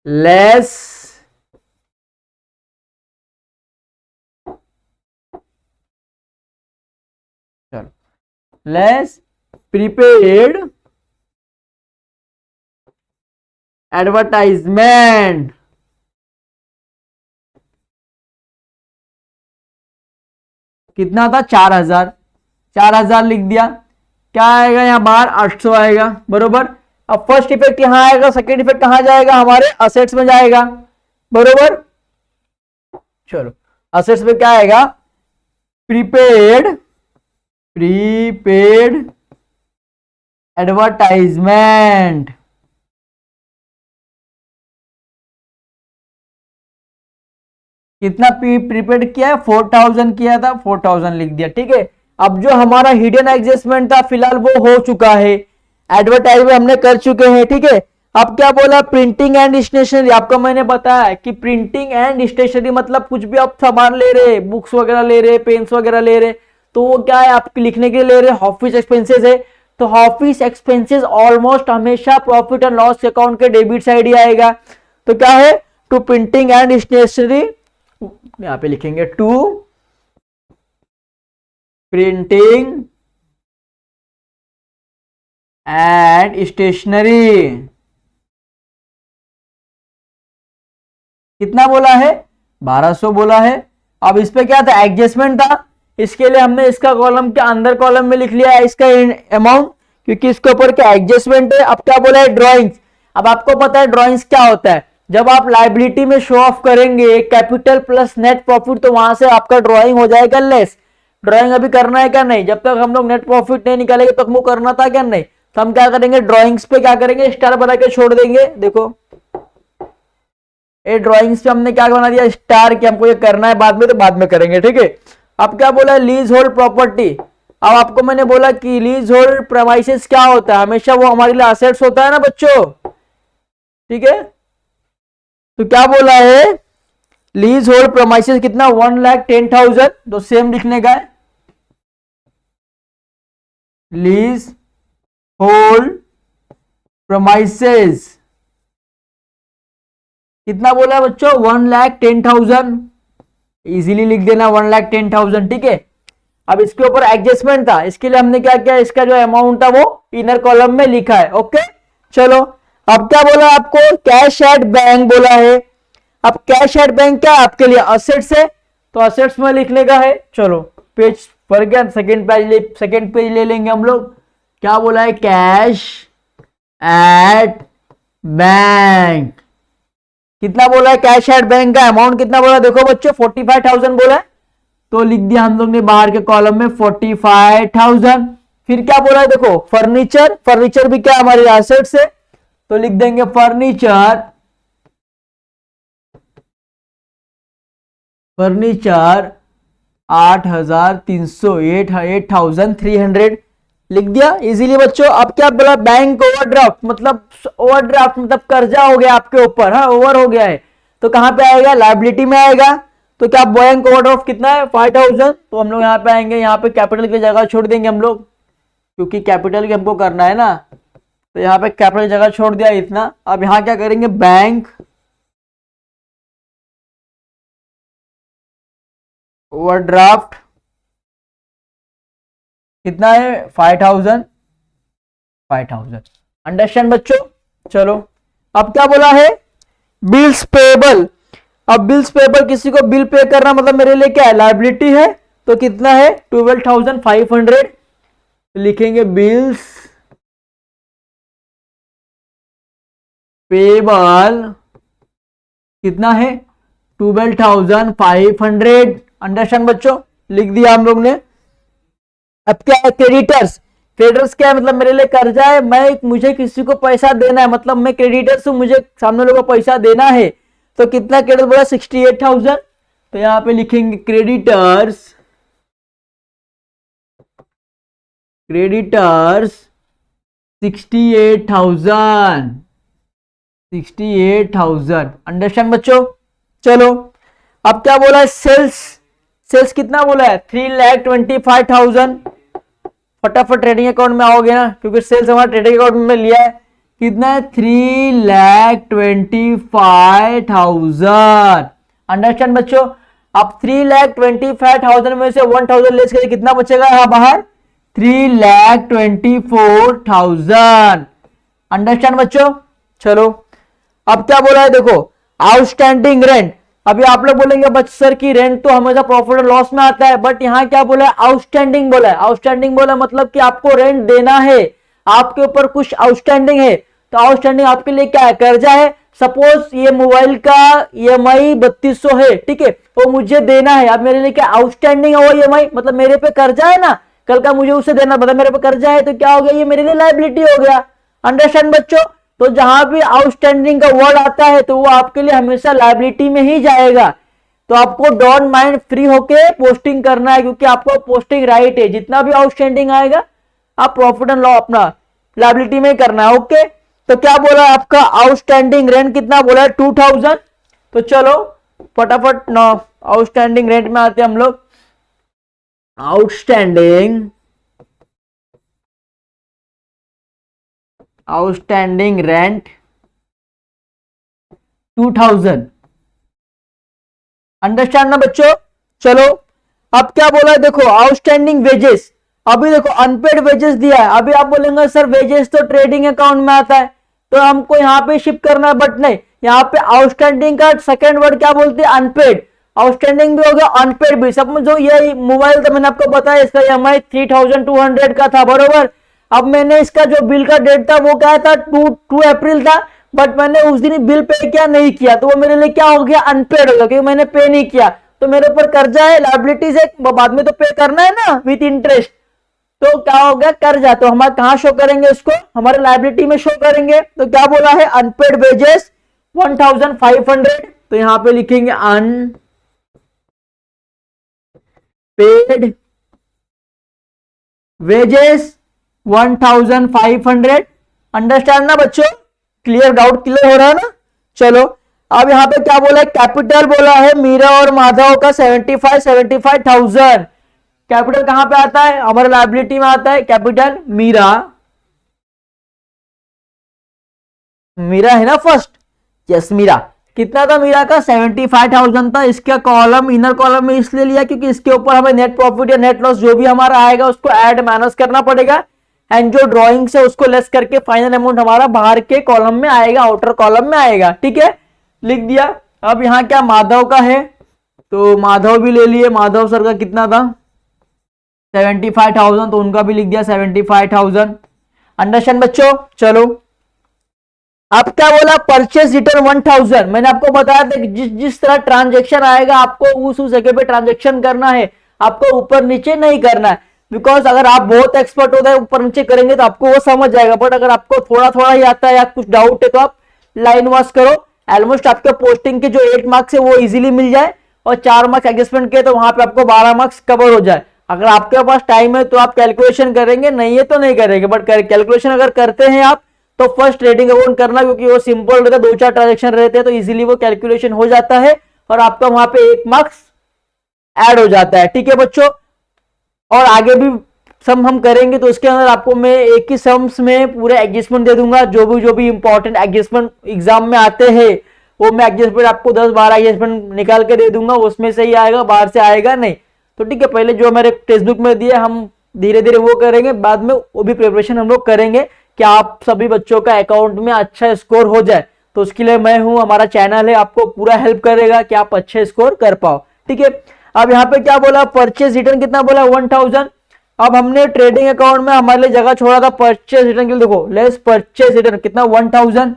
लेस प्रीपेड एडवर्टाइजमेंट, कितना था, 4,000, 4,000 लिख दिया। क्या आएगा यहाँ बाहर, 800 आएगा, बरोबर। अब फर्स्ट इफेक्ट यहां आएगा, सेकेंड इफेक्ट कहां जाएगा, हमारे असेट्स में जाएगा, बरोबर। चलो असेट्स में क्या आएगा, प्रीपेड एडवर्टाइजमेंट, कितना प्रीपेड किया है, 4,000 किया था, 4,000 लिख दिया, ठीक है। अब जो हमारा हिडन एडजस्टमेंट था फिलहाल वो हो चुका है, एडवर्टाइजमेंट हमने कर चुके हैं, ठीक है। अब क्या बोला, प्रिंटिंग एंड स्टेशनरी, आपको मैंने बताया कि प्रिंटिंग एंड स्टेशनरी मतलब कुछ भी आप सामान ले रहे, बुक्स वगैरह ले रहे, पेन्स वगैरह ले रहे, तो वो क्या है, आप लिखने के लिए ले रहे, ऑफिस एक्सपेंसेस है। तो ऑफिस एक्सपेंसेस ऑलमोस्ट हमेशा प्रॉफिट एंड लॉस अकाउंट के डेबिट साइड ही आएगा। तो क्या है, टू प्रिंटिंग एंड स्टेशनरी, यहां पे लिखेंगे टू प्रिंटिंग एंड स्टेशनरी, कितना बोला है, 1,200 बोला है। अब इस पे क्या था, एडजस्टमेंट था, इसके लिए हमने इसका कॉलम के अंदर कॉलम में लिख लिया है इसका अमाउंट, क्योंकि इसके ऊपर क्या एडजस्टमेंट है। अब क्या बोला है, ड्रॉइंग्स। अब आपको पता है ड्रॉइंग्स क्या होता है, जब आप लायबिलिटी में शो ऑफ करेंगे कैपिटल प्लस नेट प्रॉफिट, तो वहां से आपका ड्रॉइंग हो जाएगा लेस। ड्रॉइंग अभी करना है क्या, नहीं, जब तक हम लोग नेट प्रॉफिट नहीं निकालेंगे तब वो करना था क्या, नहीं। तो हम क्या करेंगे, ड्रॉइंग्स पे क्या करेंगे, स्टार बना के छोड़ देंगे। देखो ये ड्रॉइंग्स पे हमने क्या बना दिया, स्टार, कि हमको ये करना है बाद में, तो बाद में करेंगे, ठीक है। अब क्या बोला, लीज होल्ड प्रॉपर्टी। अब आपको मैंने बोला कि लीज होल्ड प्रेमाइसेस क्या होता है, हमेशा वो हमारे लिए असेट्स होता है ना बच्चों, ठीक है। तो क्या बोला है, लीज होल्ड प्रेमाइसेस कितना, 1,10,000, तो सेम लिखने का है, लीज होल्ड प्रेमाइसेस कितना बोला है बच्चों, 1,10,000, इजीली लिख देना 1,10,000, ठीक है। अब इसके ऊपर एडजस्टमेंट था, इसके लिए हमने क्या किया, इसका जो अमाउंट था वो इनर कॉलम में लिखा है, ओके। चलो अब क्या बोला आपको, कैश एट बैंक बोला है। अब कैश एट बैंक क्या है, आपके लिए असेट्स है, तो असेट्स में लिखने का है। चलो पेज पर गया, सेकेंड पेज ले लेंगे हम लोग। क्या बोला है, कैश एट बैंक, कितना बोला है, कैश एट बैंक का अमाउंट कितना बोला, देखो बच्चों 45,000 बोला है, तो लिख दिया हम लोग ने बाहर के कॉलम में 45,000। फिर क्या बोला है, देखो फर्नीचर, फर्नीचर भी क्या हमारे एसेट्स है, तो लिख देंगे फर्नीचर 8,300 लिख दिया इजीली बच्चों। अब क्या बोला, बैंक ओवरड्राफ्ट, मतलब ओवरड्राफ्ट मतलब कर्जा हो गया आपके ऊपर, हाँ ओवर हो गया है, तो कहां पे आएगा, लायबिलिटी में आएगा। तो क्या बैंक ओवरड्राफ्ट कितना है, 5,000, तो हम लोग यहाँ पे आएंगे, यहाँ पे कैपिटल की जगह छोड़ देंगे हम लोग, क्योंकि कैपिटल की हमको करना है ना, तो यहाँ पे कैपिटल जगह छोड़ दिया इतना। अब यहाँ क्या करेंगे, बैंक ओवरड्राफ्ट कितना है 5000। अंडरस्टैंड बच्चों। चलो अब क्या बोला है, बिल्स पेबल। अब बिल्स पेबल, किसी को बिल पे करना मतलब मेरे लिए क्या है, लायबिलिटी है। तो कितना है 12,500। लिखेंगे बिल्स पेबल कितना है 12,500। अंडरस्टैंड बच्चों, लिख दिया हम लोग ने। अब क्या है क्रेडिटर्स। क्रेडिटर्स क्या है, मतलब मेरे लिए कर्जा है, मुझे किसी को पैसा देना है, मतलब मैं क्रेडिटर्स हूं, मुझे सामने लोगों को पैसा देना है। तो कितना क्रेडिट बोला 68,000। तो यहां पे लिखेंगे क्रेडिटर्स 68,000। अंडरस्टैंड बच्चों। चलो अब क्या बोला है सेल्स। सेल्स कितना बोला है 3,25,000। फटाफट ट्रेडिंग अकाउंट में आओगे ना, क्योंकि सेल्स हमारा ट्रेडिंग अकाउंट में लिया है। कितना है 3,25,000। अंडरस्टैंड बच्चों। अब 3,25,000 में से 1,000 लेस करिए, कितना बचेगा यहां बाहर 3,24,000। अंडरस्टैंड बच्चों। चलो अब क्या बोला है देखो, आउटस्टैंडिंग रेंट। अभी आप लोग बोलेंगे बच्चे सर की रेंट तो हमेशा प्रॉफिट और लॉस में आता है, बट यहां क्या बोला है आउटस्टैंडिंग बोला है। आउटस्टैंडिंग बोला मतलब कि आपको रेंट देना है, आपके ऊपर कुछ आउटस्टैंडिंग है। तो आउटस्टैंडिंग आपके लिए क्या है, कर्जा है। सपोज ये मोबाइल का EMI 3200 है, ठीक है, वो मुझे देना है। अब मेरे लिए क्या आउटस्टैंडिंग है वो EMI, मतलब मेरे पे कर्जा है ना, कल का मुझे उसे देना, मतलब मेरे पे कर्जा है, तो क्या हो गया ये मेरे लिए लायबिलिटी हो गया। अंडरस्टैंड बच्चों। तो जहां भी आउटस्टैंडिंग का वर्ड आता है तो वो आपके लिए हमेशा लायबिलिटी में ही जाएगा। तो आपको डोंट माइंड, फ्री होके पोस्टिंग करना है, क्योंकि आपको पोस्टिंग राइट है। जितना भी आउटस्टैंडिंग आएगा आप प्रॉफिट एंड लॉस अपना लायबिलिटी में करना है। ओके, तो क्या बोला आपका आउटस्टैंडिंग रेंट कितना बोला है 2,000। तो चलो फटाफट आउटस्टैंडिंग रेंट में आते हैं हम लोग। Outstanding rent 2,000। अंडरस्टैंड ना बच्चों। चलो अब क्या बोला है देखो, आउटस्टैंडिंग वेजेस। अभी देखो अनपेड वेजेस दिया है। अभी आप बोलेंगे सर वेजेस तो ट्रेडिंग अकाउंट में आता है, तो हमको यहाँ पे शिफ्ट करना है, बट नहीं, यहाँ पे आउटस्टैंडिंग का सेकंड वर्ड क्या बोलते हैं, अनपेड। आउटस्टैंडिंग भी हो गया, अनपेड भी। सब जो ये मोबाइल था मैंने आपको बताया, इसका EMI 3,200 का था, बरोबर। अब मैंने इसका जो बिल का डेट था वो क्या था 2 अप्रैल था, बट मैंने उस दिन बिल पे क्या नहीं किया, तो वो मेरे लिए क्या हो गया अनपेड हो गया, क्योंकि मैंने पे नहीं किया। तो मेरे ऊपर कर्जा है, लायबिलिटीज है, बाद में तो पे करना है ना विथ इंटरेस्ट। तो क्या हो गया कर्जा, तो हमारे कहां शो करेंगे उसको, हमारे लायबिलिटी में शो करेंगे। तो क्या बोला है अनपेड वेजेस 1,500। तो यहां पे लिखेंगे अनपेड वेजेस 1,500। अंडरस्टैंड ना बच्चों, क्लियर, डाउट क्लियर हो रहा है ना। चलो अब यहां पे क्या बोला है, कैपिटल बोला है मीरा और माधव का 75,000। कैपिटल कहां पे आता है, हमारे लायबिलिटी में आता है कैपिटल। मीरा है ना फर्स्ट, यस मीरा। कितना था मीरा का 75,000 था। इसका कॉलम इनर कॉलम में इसलिए लिया क्योंकि इसके ऊपर हमें नेट प्रॉफिट या नेट लॉस जो भी हमारा आएगा उसको ऐड माइनस करना पड़ेगा, एंड जो ड्राइंग से उसको लेस करके फाइनल अमाउंट हमारा बाहर के कॉलम में आएगा, आउटर कॉलम में आएगा, ठीक है, लिख दिया। अब यहां क्या माधव का है, तो माधव भी ले लिए। माधव सर का कितना था 75,000, तो उनका भी लिख दिया 75,000। अंडरस्टैंड बच्चों। चलो अब क्या बोला परचेस रिटर्न 1,000। मैंने आपको बताया था कि जिस तरह ट्रांजेक्शन आएगा आपको उस जगह पे ट्रांजेक्शन करना है, आपको ऊपर नीचे नहीं करना है। बिकॉज अगर आप बहुत एक्सपर्ट होता है ऊपर नीचे करेंगे तो आपको वो समझ जाएगा, बट अगर आपको थोड़ा थोड़ा ही आता है या कुछ डाउट है तो आप लाइन वाश करो। ऑलमोस्ट आपके पोस्टिंग के जो 8 मार्क्स है वो इजीली मिल जाए, और 4 मार्क्स एडजस्टमेंट के तो वहां पे आपको 12 मार्क्स कवर हो जाए। अगर आपके पास टाइम है तो आप कैलकुलेशन करेंगे, नहीं है तो नहीं करेंगे, बट कैलकुलेशन अगर करते हैं आप तो फर्स्ट ट्रेडिंग अकाउंट करना, क्योंकि वो सिंपल रहता है, 2-4 ट्रांजेक्शन रहते हैं तो इजीली वो कैलकुलेशन हो जाता है और आपका वहां पे 1 मार्क्स ऐड हो जाता है, ठीक है बच्चों। और आगे भी सम हम करेंगे तो उसके अंदर आपको मैं एक ही सम्स में पूरे एडजस्टमेंट दे दूंगा, जो भी इंपॉर्टेंट एडजस्टमेंट एग्जाम में आते हैं वो मैं एडजस्टमेंट आपको 10-12 एडजस्टमेंट निकाल के दे दूंगा, उसमें से ही आएगा, बाहर से आएगा नहीं। तो ठीक है, पहले जो हमारे टेक्स्ट बुक में दिए हम धीरे धीरे वो करेंगे, बाद में वो भी प्रिपरेशन हम लोग करेंगे कि आप सभी बच्चों का अकाउंट में अच्छा स्कोर हो जाए। तो उसके लिए मैं हूं, हमारा चैनल है, आपको पूरा हेल्प करेगा कि आप अच्छे स्कोर कर पाओ। ठीक है, अब यहाँ पे क्या बोला, परचेज रिटर्न कितना बोला, 1000। अब हमने ट्रेडिंग अकाउंट में हमारे लिए जगह छोड़ा था परचेज रिटर्न के लिए, देखो लेस परचेज रिटर्न कितना 1000।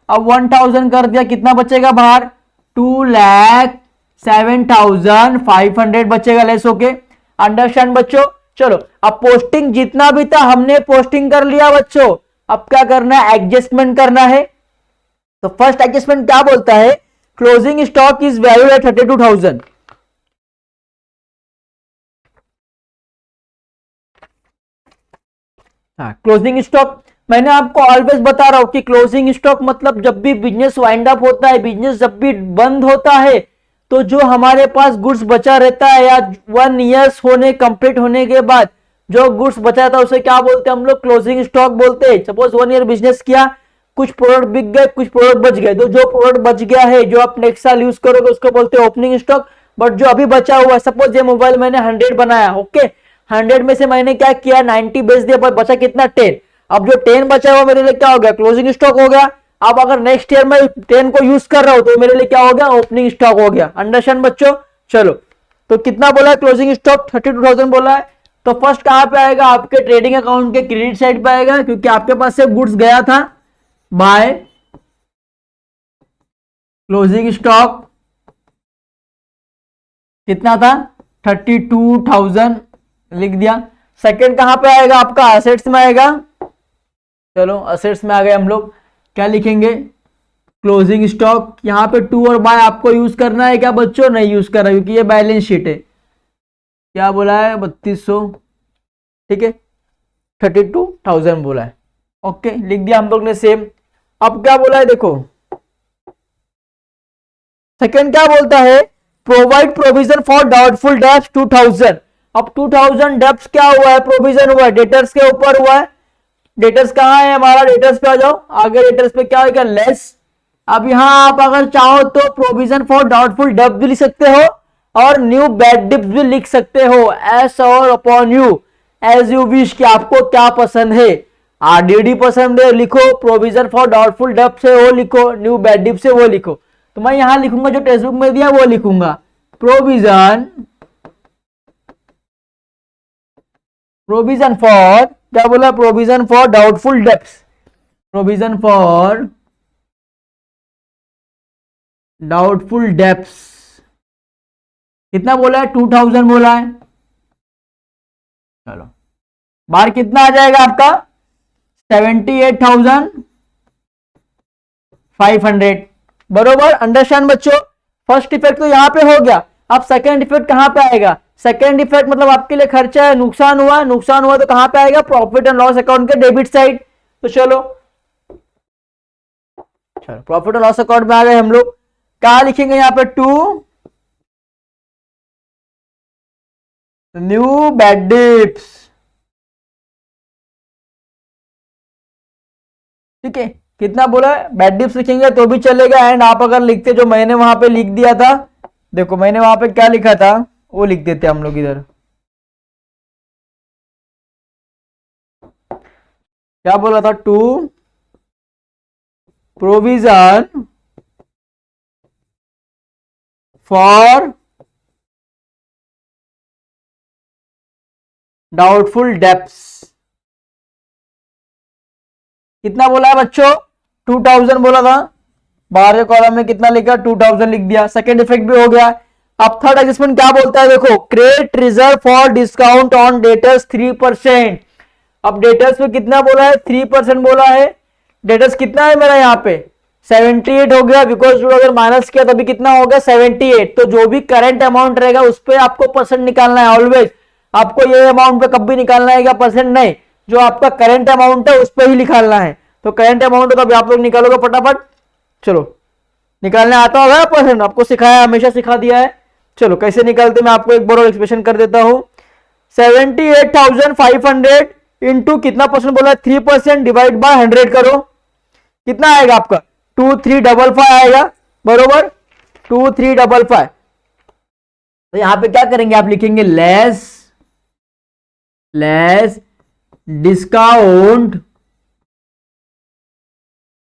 अब 1000 कर दिया, कितना बचेगा बाहर, 2,07,500 बचेगा लेस होके। अंडरस्टैंड बच्चों। चलो अब पोस्टिंग जितना भी था हमने पोस्टिंग कर लिया बच्चों, अब क्या करना है, एडजस्टमेंट करना है। तो फर्स्ट एडजस्टमेंट क्या बोलता है, closing stock is valued at 32,000। हाँ, क्लोजिंग स्टॉक मैंने आपको ऑलवेज बता रहा हूं कि क्लोजिंग स्टॉक मतलब जब भी बिजनेस वाइंड अप होता है, बिजनेस जब भी बंद होता है, तो जो हमारे पास गुड्स बचा रहता है या 1 ईयर्स होने कंप्लीट होने के बाद जो गुड्स बचा रहता है उसे क्या बोलते हैं हम लोग, क्लोजिंग स्टॉक बोलते हैं। सपोज 1 ईयर बिजनेस किया, कुछ प्रोडक्ट बिक गए, कुछ प्रोडक्ट बच गए, तो जो प्रोडक्ट बच गया है जो आप नेक्स्ट साल यूज करोगे उसको बोलते हैं ओपनिंग स्टॉक। बट जो अभी बचा हुआ है, सपोज ये मोबाइल मैंने 100 बनाया, ओके, 100 में से मैंने क्या किया, 90 बेच दिया, पर बचा कितना, 10। अब जो 10 बचा हुआ मेरे लिए क्या हो गया, क्लोजिंग स्टॉक हो गया। अब अगर नेक्स्ट ईयर में 10 को यूज कर रहा हूं तो मेरे लिए क्या हो गया, ओपनिंग स्टॉक हो गया। अंडरस्टैंड बच्चों। चलो तो कितना बोला है, क्लोजिंग स्टॉक 32,000 बोला है। तो फर्स्ट कहां पे आएगा, आपके ट्रेडिंग अकाउंट के क्रेडिट साइड पे आएगा, क्योंकि आपके पास से गुड्स गया था बाय क्लोजिंग स्टॉक कितना था, 32,000 लिख दिया। सेकंड कहां पे आएगा आपका, असेट्स में आएगा। चलो असेट्स में आ गए हम लोग, क्या लिखेंगे, क्लोजिंग स्टॉक। यहां पे टू और बाय आपको यूज करना है क्या बच्चों, नहीं यूज कर रहा क्योंकि ये बैलेंस शीट है। क्या बोला है, 3200, ठीक है, 32,000 बोला है, ओके लिख दिया हम लोग ने सेम। अब क्या बोला है देखो, सेकंड क्या बोलता है, provide provision for doubtful debts 2000। अब 2000 डेब्ट्स क्या हुआ है, प्रोविजन हुआ है, डेटर्स के ऊपर हुआ है। डेटर्स कहां है हमारा, डेटर्स पे आ जाओ, आगे डेटर्स पे क्या होगा, लेस। अब यहां आप अगर चाहो तो प्रोविजन फॉर डाउटफुल डेब्ट भी लिख सकते हो और न्यू बैड डिप्स भी लिख सकते हो, एस और upon you, as you wish, कि आपको क्या पसंद है। आरडीडी पसंद है लिखो, प्रोविजन फॉर डाउटफुल डेब्ट से वो लिखो, न्यू बैड डिप से वो लिखो। तो मैं यहां लिखूंगा जो टेक्स्ट बुक में दिया वो लिखूंगा, प्रोविजन फॉर, क्या बोला, provision for doubtful debts, provision for doubtful debts कितना बोला है, 2000 बोला है। चलो बाहर कितना आ जाएगा आपका, 78,500 बरोबर। अंडरस्टैंड बच्चों। फर्स्ट इफेक्ट तो यहां पे हो गया। अब सेकंड इफेक्ट कहां पे आएगा, सेकंड इफेक्ट मतलब आपके लिए खर्चा है, नुकसान हुआ, नुकसान हुआ तो कहां पे आएगा, प्रॉफिट एंड लॉस अकाउंट के डेबिट साइड। तो चलो प्रॉफिट एंड लॉस अकाउंट में आ गए हम लोग, क्या लिखेंगे यहां पे, टू न्यू बैड डिप्स, ठीक है। कितना बोला है, बैड डिप्स लिखेंगे तो भी चलेगा, एंड आप अगर लिखते जो मैंने वहां पे लिख दिया था, देखो मैंने वहां पे क्या लिखा था वो लिख देते हम लोग इधर, क्या बोला था, to provision for doubtful debts. कितना बोला है बच्चों, 2000 बोला था, बाहर के कॉलम में कितना लिखा, 2000 लिख दिया। सेकंड इफेक्ट भी हो गया। अब थर्ड एडजस्टमेंट क्या बोलता है देखो, create reserve for discount on debtors 3%। अब डेटर्स में कितना बोला है, 3% बोला है। डेटर्स कितना है मेरा यहाँ पे, 78 हो गया, बिकॉज अगर माइनस किया तभी कितना हो गया, 78। तो जो भी करंट अमाउंट रहेगा उस पर आपको परसेंट निकालना है ऑलवेज। आपको ये अमाउंट पे कभी निकालना है क्या, परसेंट नहीं, जो आपका करंट अमाउंट है उस पर ही निकालना है। तो करंट अमाउंट तो कभी आप लोग निकालोगे फटाफट, चलो निकालने आता होगा परसेंट, आपको सिखाया, हमेशा सिखा दिया है। चलो कैसे निकालते मैं आपको एक बार और एक्सप्रेशन कर देता हूं, 78,500 इंटू कितना परसेंट बोला, 3%, डिवाइड बाय 100 करो, कितना आएगा आपका, 2355 आएगा। बरोबर 2355। तो यहां पे क्या करेंगे, आप लिखेंगे less discount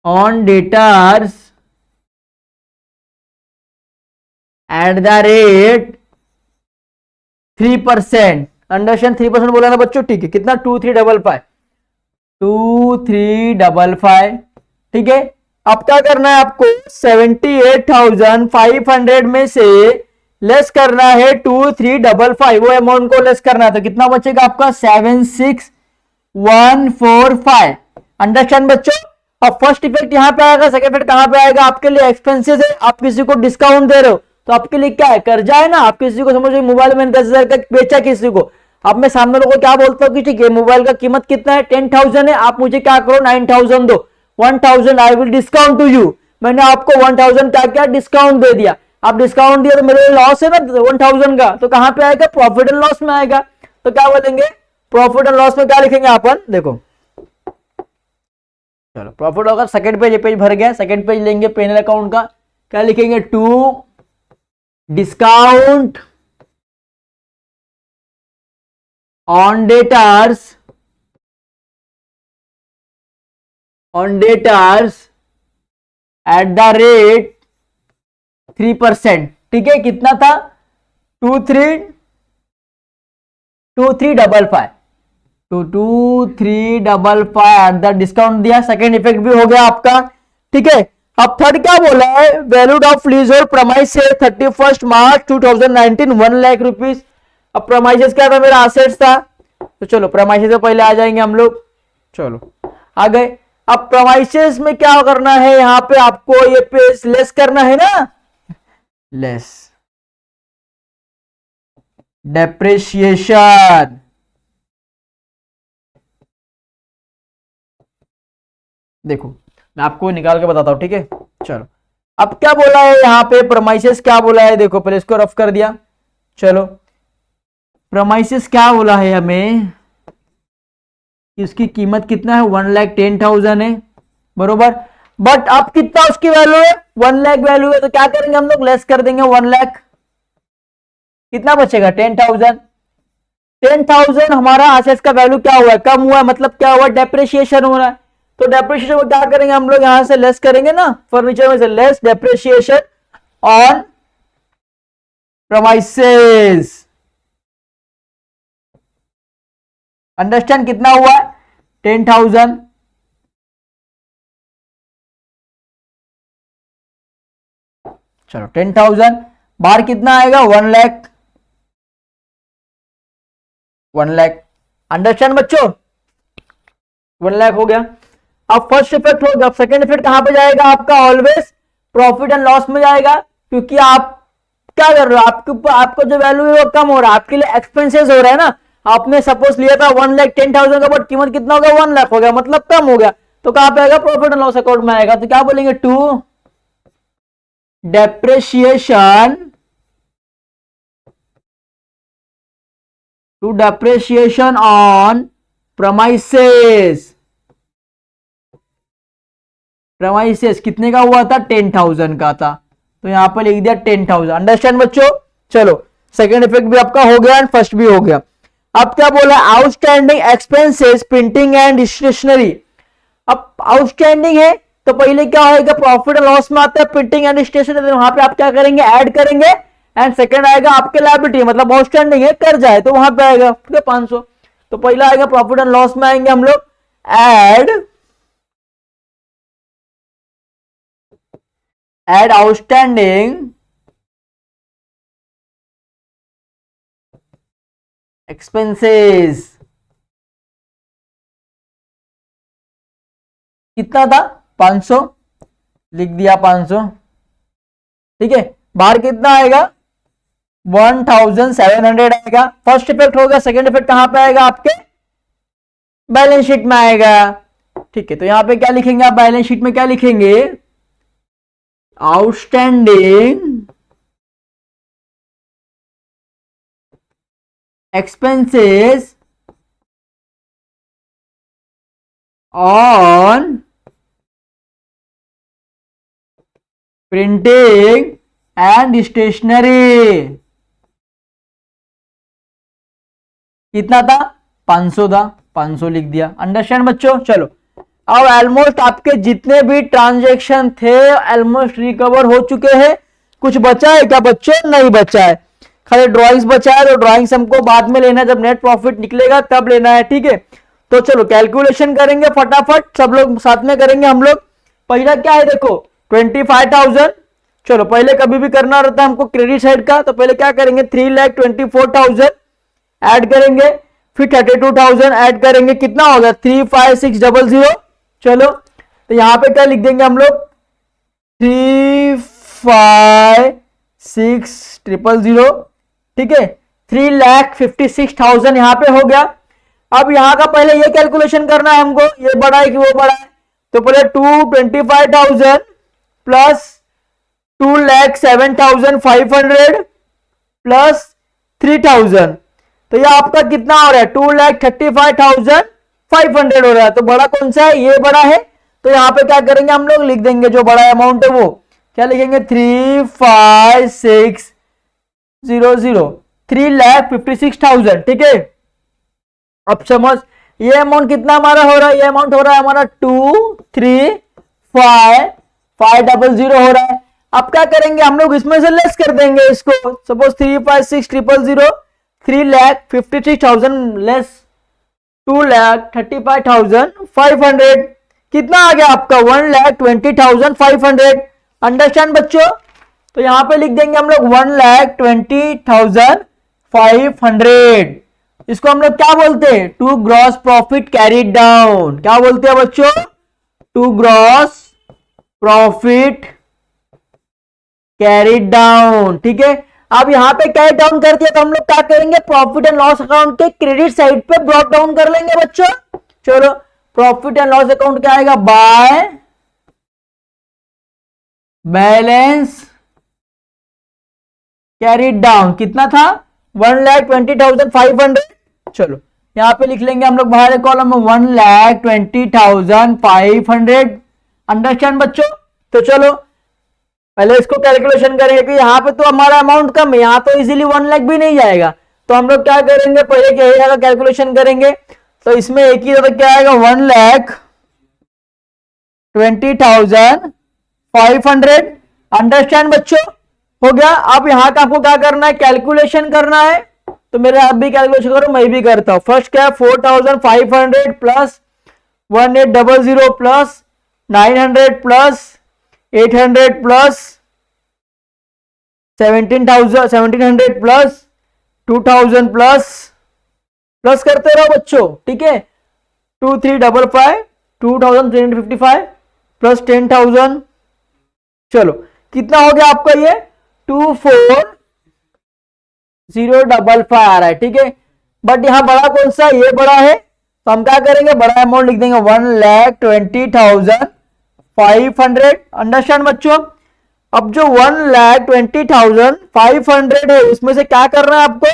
on debtors at the rate 3%। Understand, 3% बोला ना बच्चों, ठीक है। कितना, 2355। ठीक है। अब क्या करना है आपको, 78,500 में से लेस करना है 2355, वो अमाउंट को लेस करना है। तो कितना बचेगा आपका, 76145। अंडरस्टैंड बच्चों। अब फर्स्ट इफेक्ट यहां पे आएगा, सेकंड इफेक्ट कहां पे आएगा, आपके लिए एक्सपेंसेस है, आप किसी को डिस्काउंट दे रहे हो, तो आपके लिए क्या है, कर्जा है ना। आप किसी को समझो मोबाइल मैंने 10,000 का बेचा किसी को, अब मैं सामने लोगों को क्या बोलता हूँ कि ठीक है मोबाइल का कीमत कितना है, 10,000 है, आप मुझे क्या करो 9,000 दो, 1,000 I will discount to you. मैंने आपको 1,000 क्या क्या डिस्काउंट दे दिया। आप डिस्काउंट दिया तो मेरे लॉस है ना 1,000 का, तो कहां पे आएगा, प्रॉफिट एंड लॉस में आएगा। तो क्या बोलेंगे, प्रॉफिट एंड लॉस में क्या लिखेंगे अपन, देखो चलो प्रॉफिट होगा, सेकंड पेज, पेज भर गया, सेकंड पेज लेंगे पेनल अकाउंट का, क्या लिखेंगे, to discount on debtors at the rate 3%। ठीक है, कितना था, 2355 एट द डिस्काउंट दिया, सेकेंड इफेक्ट भी हो गया आपका। ठीक है। अब थर्ड क्या बोला है, वैल्यूड ऑफ लीज और प्रमाइस से 31 मार्च 2019 1,00,000 रुपीज। अब प्रमाइसेस क्या था, मेरा असेट्स था, तो चलो प्रमाइसेस से पहले आ जाएंगे हम लोग, चलो आ गए। अब प्रमाइसेस में क्या करना है, यहां पे आपको ये पेज लेस करना है ना, लेस डेप्रिसिएशन। देखो मैं आपको निकाल के बताता हूं, ठीक है। चलो अब क्या बोला है यहां पे, प्रमाइसेस क्या बोला है, देखो पहले इसको रफ कर दिया। चलो प्रमाइसेस क्या बोला है हमें, इसकी कीमत कितना है, 1,10,000 है, बरोबर। बट अब कितना उसकी वैल्यू है, 1,00,000 वैल्यू है, तो क्या करेंगे हम लोग, लेस कर देंगे 1,00,000, कितना बचेगा 10,000। 10,000 हमारा असेट्स का वैल्यू क्या हुआ है, कम हुआ है, मतलब क्या हुआ, डेप्रिसिएशन हो रहा है। तो डेप्रिसिएशन को क्या करेंगे हम लोग, यहां से लेस करेंगे ना, फर्नीचर में से less depreciation on premises. Understand, कितना हुआ है 10,000। चलो 10,000 बाहर कितना आएगा, 1,00,000, 1,00,000। अंडरस्टैंड बच्चों, 1,00,000 हो गया। अब फर्स्ट इफेक्ट हो गया, अब सेकंड इफेक्ट कहां पे जाएगा आपका, ऑलवेज प्रॉफिट एंड लॉस में जाएगा, क्योंकि आप क्या कर रहे हो, आपके ऊपर आपको जो वैल्यू है वो कम हो रहा है, आपके लिए एक्सपेंसेस हो रहा है ना। आपने सपोज लिया था 1,10,000 का, बट कीमत कितना हो गया, 1,00,000 हो गया, मतलब कम हो गया। तो कहां पे आएगा, प्रॉफिट एंड लॉस अकाउंट में आएगा। तो क्या बोलेंगे, to depreciation on premises. Premises कितने का हुआ था, 10,000 का था, तो यहां पर लिख दिया 10,000। अंडरस्टैंड बच्चों। चलो सेकेंड इफेक्ट भी आपका हो गया एंड फर्स्ट भी हो गया। अब क्या बोला, outstanding expenses printing and stationery. अब आउटस्टैंडिंग है तो पहले क्या होगा, प्रॉफिट एंड लॉस में आता है प्रिंटिंग एंड स्टेशनरी, वहां पे आप क्या करेंगे, ऐड करेंगे। एंड सेकंड आएगा आपके लायबिलिटी, मतलब आउटस्टैंडिंग है, कर्जा है, तो वहां पे आएगा 500। तो पहला आएगा प्रॉफिट एंड लॉस में आएंगे हम लोग, ऐड आउटस्टैंडिंग एक्सपेंसेस। कितना था, 500, लिख दिया 500। ठीक है, बाहर कितना आएगा, 1,700 आएगा। फर्स्ट इफेक्ट होगा, सेकंड इफेक्ट कहां पे आएगा, आपके बैलेंस शीट में आएगा। ठीक है, तो यहां पे क्या लिखेंगे आप, बैलेंस शीट में क्या लिखेंगे, outstanding expenses on printing and stationery कितना था, 500 था, 500 लिख दिया। अंडरस्टैंड बच्चों। चलो अब ऑलमोस्ट आपके जितने भी ट्रांजैक्शन थे ऑलमोस्ट रिकवर हो चुके हैं। कुछ बचा है क्या बच्चों? नहीं बचा है, खाली ड्राइंग्स बचा है। तो ड्राइंग्स हमको बाद में लेना है, जब नेट प्रॉफिट निकलेगा तब लेना है, ठीक है। तो चलो कैलकुलेशन करेंगे फटाफट, सब लोग साथ में करेंगे हम लोग। पहला क्या है देखो 25,000। चलो पहले कभी भी करना रहता है हमको क्रेडिट साइड का, तो पहले क्या करेंगे 3,24,000 ऐड करेंगे, फिर 32,000 ऐड करेंगे, कितना होगा 35600। चलो तो यहां पे क्या लिख देंगे हम लोग 35600, ठीक है। 3,56,000 यहां पे हो गया। अब यहां का पहले ये कैलकुलेशन करना है हमको, ये बड़ा है कि वो बड़ा है। तो पहले 225,000 प्लस 2,07,500 प्लस 3,000, तो ये आपका कितना हो रहा है 2,35,500 हो रहा है। तो बड़ा कौन सा है? ये बड़ा है। तो यहां पे क्या करेंगे हम लोग, लिख देंगे जो बड़ा अमाउंट है वो क्या लिखेंगे 35600, 3,56,000, ठीक है। अब समझ ये अमाउंट कितना हमारा हो रहा है, ये अमाउंट हो रहा है हमारा 2,35,500 हो रहा है। अब क्या करेंगे हम लोग, इसमें से लेस कर देंगे इसको। सपोज 356,000 3,56,000 लेस 2,35,500, कितना आ गया आपका 1,20,500। अंडरस्टैंड बच्चों। तो यहां पे लिख देंगे हम लोग 1,20,500। इसको हम लोग क्या बोलते हैं, to gross profit carried down. क्या बोलते हैं बच्चों? To gross profit carried down, ठीक है। अब यहां पे कैरी डाउन कर दिया तो हम लोग क्या करेंगे, प्रॉफिट एंड लॉस अकाउंट के क्रेडिट साइड पे ब्रॉट डाउन कर लेंगे बच्चों। चलो प्रॉफिट एंड लॉस अकाउंट क्या आएगा, बाय बैलेंस कैरिड डाउन, कितना था 1,20,500। चलो यहां पे लिख लेंगे हम लोग बाहर कॉलम में 1,20,500। अंडरस्टैंड बच्चों। तो चलो पहले इसको कैलकुलेशन करेंगे कि यहाँ पे तो हमारा अमाउंट कम है, यहाँ तो इजीली 1 लाख भी नहीं जाएगा। तो हम लोग क्या करेंगे, पहले क्या जगह कैलकुलेशन करेंगे। तो इसमें एक ही जगह क्या आएगा 1,20,500। अंडरस्टैंड बच्चों, हो गया। अब यहाँ का आपको क्या करना है, कैलकुलेशन करना है। तो मेरे आप भी कैलकुलेशन करो, मैं भी करता हूं। फर्स्ट क्या है 4,500 plus 1,800 plus 900 plus 800 plus 1700 plus 2000 plus करते रहो बच्चों, ठीक है। 2,355 2,355 प्लस 10,000। चलो कितना हो गया आपका ये 24,055 आ रहा है, ठीक है। बट यहां बड़ा कौन सा, ये बड़ा है। तो हम क्या करेंगे, बड़ा अमाउंट लिख देंगे 1,20,500। अंडरस्टैंड बच्चों। अब जो 1,20,500 है उसमें से क्या करना है आपको,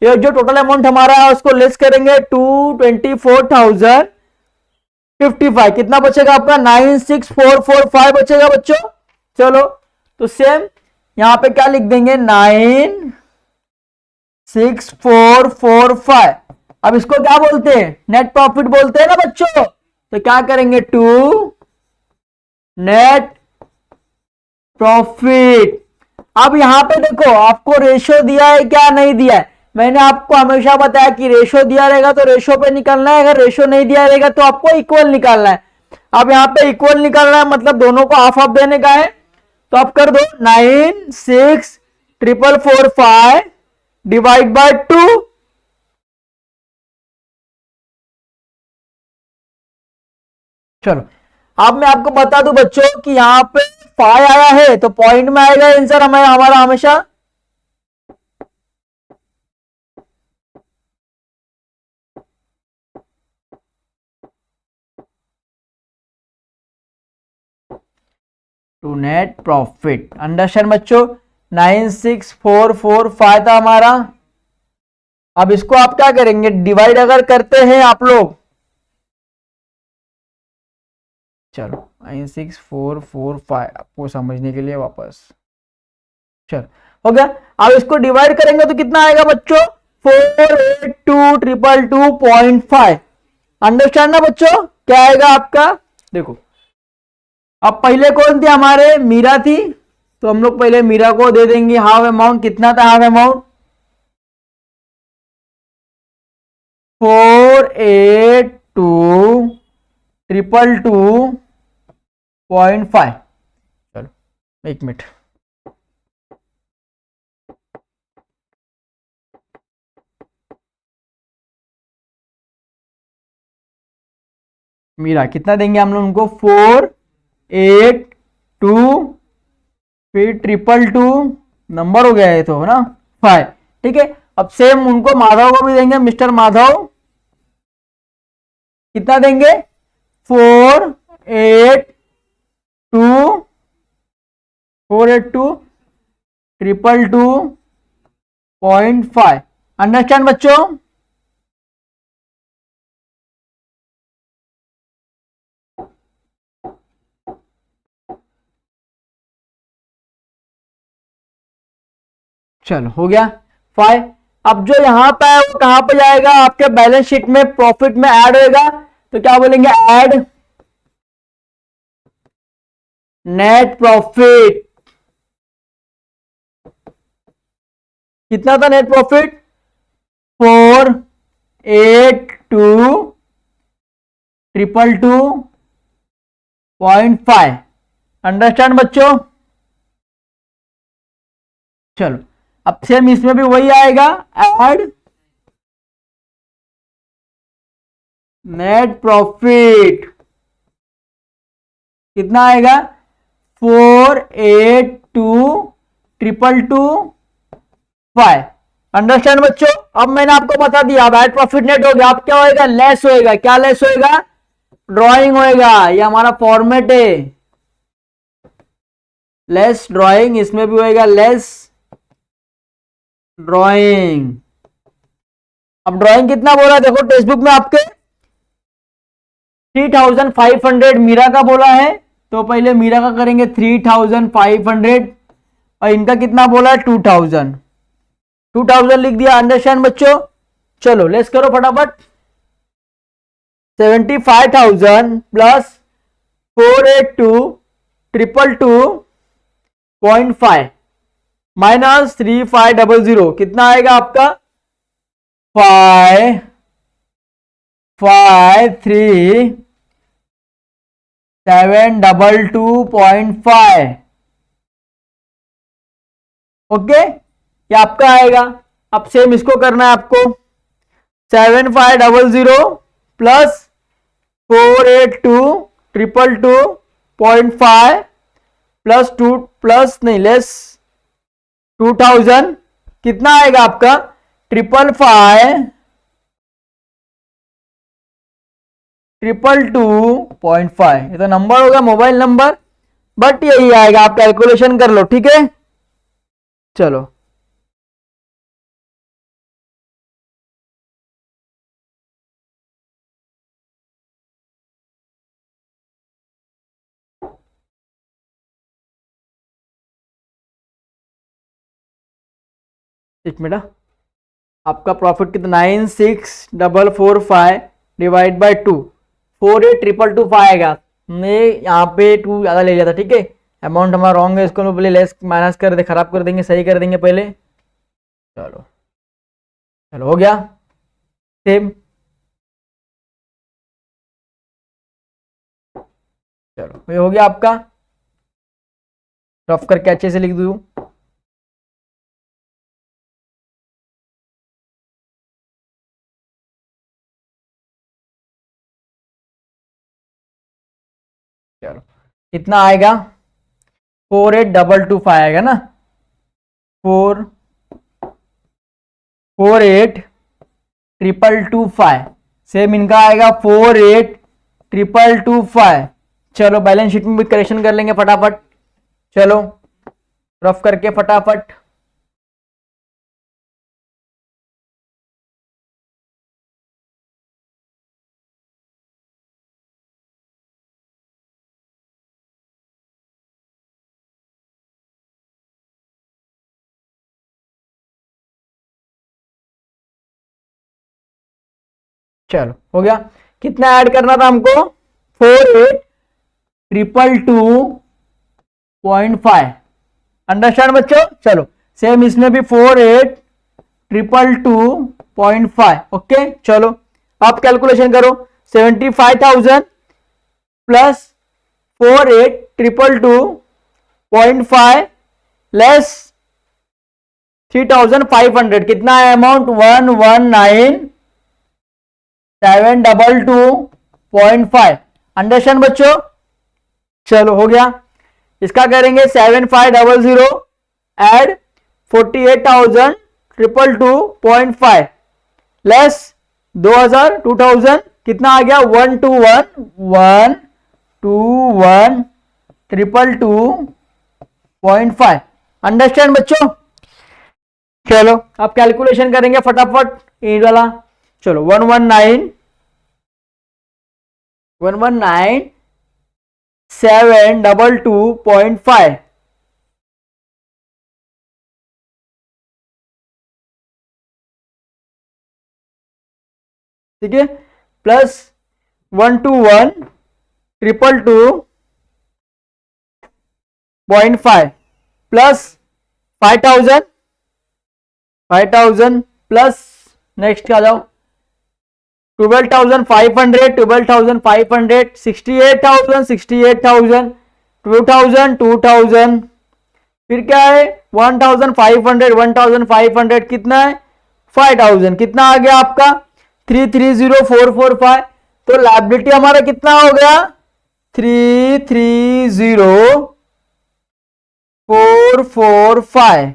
ये जो टोटल अमाउंट हमारा है उसको लेस करेंगे 224,055। कितना बचेगा आपका 96,445 बचेगा बच्चों। चलो तो सेम यहां पे क्या लिख देंगे 96,445। अब इसको क्या बोलते हैं, नेट प्रॉफिट बोलते हैं ना बच्चों। तो क्या करेंगे टू नेट प्रॉफिट। अब यहां पे देखो आपको रेशो दिया है क्या नहीं दिया है। मैंने आपको हमेशा बताया कि रेशो दिया रहेगा तो रेशो पे निकलना है, अगर रेशो नहीं दिया रहेगा तो आपको इक्वल निकालना है। अब यहां पे इक्वल निकालना है मतलब दोनों को हाफ हाफ देने का है। तो आप कर दो 96,445 डिवाइड बाय 2। चलो अब मैं आपको बता दूं बच्चों कि यहां पे 5 आया है तो पॉइंट में आएगा आंसर हमारा हमेशा। To net profit. अंडरस्टैंड बच्चों। 96,445 था हमारा। अब इसको आप क्या करेंगे, डिवाइड अगर करते हैं आप लोग, चलो 96445 आपको समझने के लिए वापस। चलो हो गया। अब इसको डिवाइड करेंगे तो कितना आएगा बच्चों? 482222.5। अंडरस्टैंड ना बच्चों? क्या आएगा आपका? देखो अब पहले कौन थी हमारे? मीरा थी, तो हम लोग पहले मीरा को दे देंगे हाफ अमाउंट। कितना था हाफ अमाउंट? 482222.5। चलो एक मिनट। मीरा कितना देंगे हम लोग उनको? 482, फिर 222, नंबर हो गया है तो ना 5। ठीक है, अब सेम उनको माधव को भी देंगे। मिस्टर माधव कितना देंगे? 482 482 222.5। अंडरस्टैंड बच्चों? चलो हो गया 5। अब जो यहां पे है वो कहां पे जाएगा? आपके बैलेंस शीट में प्रॉफिट में ऐड होएगा। तो क्या बोलेंगे? Add net profit. कितना था नेट प्रॉफिट? 482222.5। अंडरस्टैंड बच्चों? चलो अब सेम इसमें भी वही आएगा, ऐड नेट प्रॉफिट। कितना आएगा? 482222.5। अंडरस्टैंड बच्चों? अब मैंने आपको बता दिया नेट प्रॉफिट नेट हो गया। अब क्या होएगा? लेस होएगा। क्या लेस होएगा? ड्राइंग होएगा। ये हमारा फॉर्मेट है, लेस ड्राइंग। इसमें भी होएगा लेस ड्राइंग। अब ड्राइंग कितना बोला? देखो टेक्स्ट बुक में आपके 3500 मीरा का बोला है, तो पहले मीरा का करेंगे 3500, और इनका कितना बोला है? 2000। 2000 लिख दिया। अंडरस्टैंड बच्चों? चलो लेस करो फटाफट। 75,000 प्लस 482222.5 माइनस 3500 कितना आएगा आपका? 553722.5। ओके, ये आपका आएगा। अब सेम इसको करना है आपको। 7500 प्लस 482222.5 प्लस 2 प्लस नहीं लेस 2000 कितना आएगा आपका? 555 ये तो नंबर होगा, मोबाइल नंबर, बट यही आएगा। आप कैलकुलेशन कर लो, ठीक है? चलो एक मिनट। आपका प्रॉफिट कितना? 96445 डिवाइड बाई 2, 482225 आएगा। हमने यहाँ पे 2 ज़्यादा ले लिया था, ठीक है? अमाउंट हमारा रॉन्ग है, इसको हम पहले लेस माइनस कर दे, खराब कर देंगे, सही कर देंगे पहले। चलो चलो हो गया सेम। चलो ये हो गया आपका। रफ करके अच्छे से लिख दूँ। चलो कितना आएगा? 482225 आएगा ना? 482225। सेम इनका आएगा 482225। चलो बैलेंस शीट में भी करेक्शन कर लेंगे फटाफट। चलो रफ करके फटाफट। चलो हो गया। कितना ऐड करना था हमको? 48,222.5। अंडरस्टैंड बच्चों? चलो सेम इसमें भी 48,222.5। ओके चलो आप कैलकुलेशन करो। 75,000 प्लस 48,222.5 लेस 3,500 कितना है अमाउंट? 119,722.5। अंडरस्टैंड बच्चों? चलो हो गया। इसका करेंगे 7500 एड 48,222.5 लेस 2000 कितना आ गया? 121,222.5। अंडरस्टैंड बच्चों? चलो अब कैलकुलेशन करेंगे फटाफट ये वाला। चलो 119,722.5 ठीक है प्लस 121,222.5 प्लस 5,000 प्लस नेक्स्ट आ जाओ 12,500 68,000 2,000 फिर क्या है 1,500 कितना है 5,000 कितना आ गया आपका 330,445। तो लायबिलिटी हमारा कितना हो गया 330,445।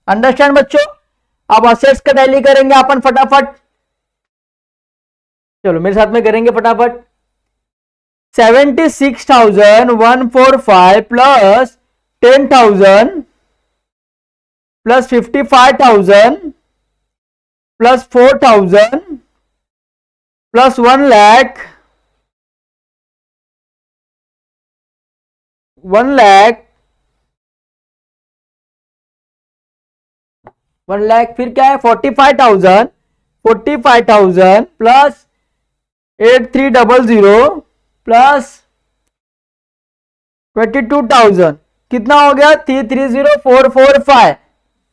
अंडरस्टैंड बच्चों? अब असेट्स का टैली करेंगे अपन फटाफट। चलो मेरे साथ में करेंगे फटाफट। 76,145 plus 10,000 plus 55,000 plus 4,000 plus 1 lakh 1 lakh फिर क्या है 45,000 प्लस 8300 प्लस 22,000 कितना हो गया 330,445।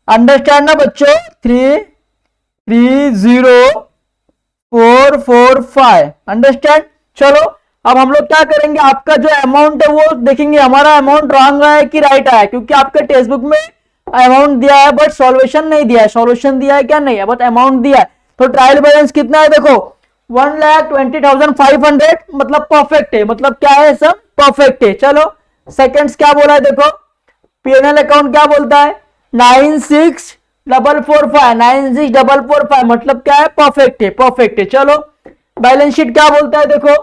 अंडरस्टैंड ना बच्चों 330,445। अंडरस्टैंड? चलो अब हम लोग क्या करेंगे आपका जो अमाउंट है वो देखेंगे हमारा अमाउंट रॉन्ग आया है कि राइट आया है, क्योंकि आपके टेक्स्ट बुक में अमाउंट दिया है बट सॉल्यूशन नहीं दिया है। सॉल्यूशन दिया है क्या? नहीं है, बट अमाउंट दिया है। तो ट्रायल बैलेंस कितना है देखो 1,20,500 मतलब परफेक्ट है। मतलब क्या है सब परफेक्ट है। चलो सेकंड्स क्या बोला है देखो पीएनएल अकाउंट क्या बोलता है 96,445 मतलब क्या है परफेक्ट है परफेक्ट है। चलो बैलेंस शीट क्या बोलता है देखो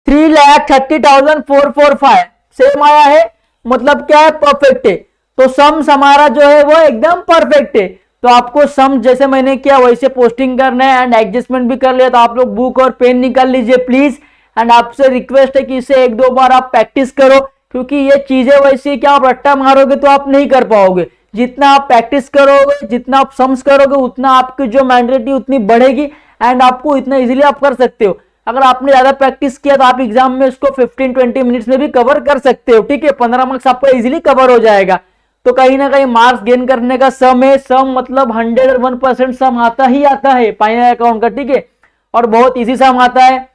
3,30,445 सेम आया है मतलब क्या है परफेक्ट है। तो सम्स हमारा जो है वो एकदम परफेक्ट है। तो आपको सम जैसे मैंने किया वैसे पोस्टिंग करना है एंड एडजस्टमेंट भी कर लिया। तो आप लोग बुक और पेन निकाल लीजिए प्लीज। एंड आपसे रिक्वेस्ट है कि इसे 1-2 बार आप प्रैक्टिस करो, क्योंकि ये चीजें वैसी क्या आप रट्टा मारोगे तो आप नहीं कर पाओगे। जितना आप प्रैक्टिस करोगे जितना आप सम्स करोगे उतना आपकी जो मेंटलिटी उतनी बढ़ेगी एंड आपको इतना इजीली आप कर सकते हो। अगर आपने ज्यादा प्रैक्टिस किया तो आप एग्जाम में इसको 15-20 मिनट्स में भी कवर कर सकते हो। ठीक है 15 मार्क्स आपका इजीली कवर हो जाएगा। तो कहीं ना कहीं मार्क्स गेन करने का सम है। सम मतलब 101% सम आता ही आता है फाइनल अकाउंट का। ठीक है और बहुत इजी सम आता है।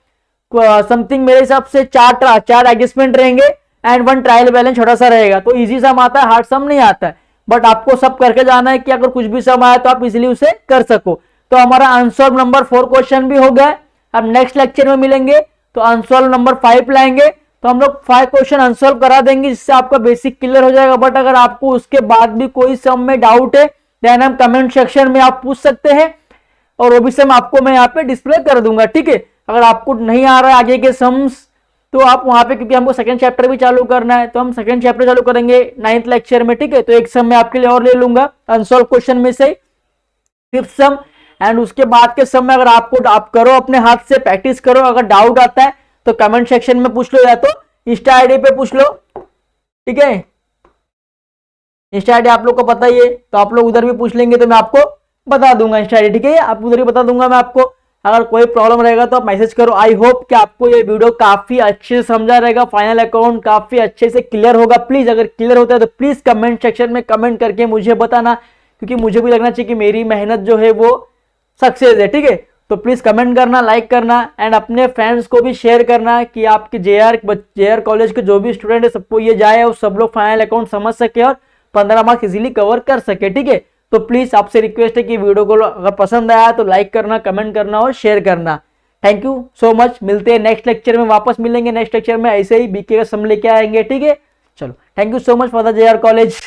समथिंग मेरे हिसाब से चार एडजस्टमेंट रहेंगे एंड 1 ट्रायल बैलेंस छोटा सा रहेगा। तो इजी सम आता है, हार्ड सम नहीं आता है। बट आपको सब करके जाना है कि अगर कुछ भी सम आया तो आप इजीली उसे कर सको। तो हमारा अनसॉल्व नंबर 4 क्वेश्चन भी हो गया। अब नेक्स्ट लेक्चर में मिलेंगे तो अनसॉल्व नंबर 5 लाएंगे। तो हम लोग 5 क्वेश्चन अनसॉल्व करा देंगे जिससे आपका बेसिक क्लियर हो जाएगा। बट अगर आपको उसके बाद भी कोई सम में डाउट है देन हम कमेंट सेक्शन में आप पूछ सकते हैं और वो भी सम आपको मैं यहाँ पे डिस्प्ले कर दूंगा। ठीक है अगर आपको नहीं आ रहा है आगे के सम्स तो आप वहां पे, क्योंकि हमको सेकंड चैप्टर भी चालू करना है तो हम सेकंड चैप्टर चालू करेंगे 9th लेक्चर में। ठीक है तो एक सम मैं आपके लिए और ले लूंगा अनसॉल्व क्वेश्चन में से 5th सम। एंड उसके बाद के सम में अगर आपको आप करो अपने हाथ से प्रैक्टिस करो। अगर डाउट आता है तो कमेंट सेक्शन में पूछ लो या तो इंस्टा आईडी पे पूछ लो। ठीक है इंस्टा आईडी आप लोग को पता ही है तो आप लोग उधर भी पूछ लेंगे तो मैं आपको बता दूंगा इंस्टा आईडी। ठीक है आप उधर ही बता दूंगा मैं आपको। अगर कोई प्रॉब्लम रहेगा तो आप मैसेज करो। आई होप कि आपको ये वीडियो काफी अच्छे से समझा रहेगा, फाइनल अकाउंट काफी अच्छे से क्लियर होगा। प्लीज अगर क्लियर होता है तो प्लीज कमेंट सेक्शन में कमेंट करके मुझे बताना, क्योंकि मुझे भी लगना चाहिए कि मेरी मेहनत जो है वो सक्सेस है। ठीक है, तो प्लीज कमेंट करना, लाइक करना एंड अपने फ्रेंड्स को भी शेयर करना कि आपके जेआर कॉलेज के जो भी स्टूडेंट है सबको ये जाए और सब लोग फाइनल अकाउंट समझ सके और 15 मार्क्स इजीली कवर कर सके। ठीक है, तो प्लीज आपसे रिक्वेस्ट है कि वीडियो को अगर पसंद आया तो लाइक करना, कमेंट करना और शेयर करना। Thank you so much. मिलते हैं नेक्स्ट लेक्चर में, वापस मिलेंगे नेक्स्ट लेक्चर में, ऐसे ही बीके का सम लेके आएंगे। ठीक है, चलो, thank you so much for the JR college.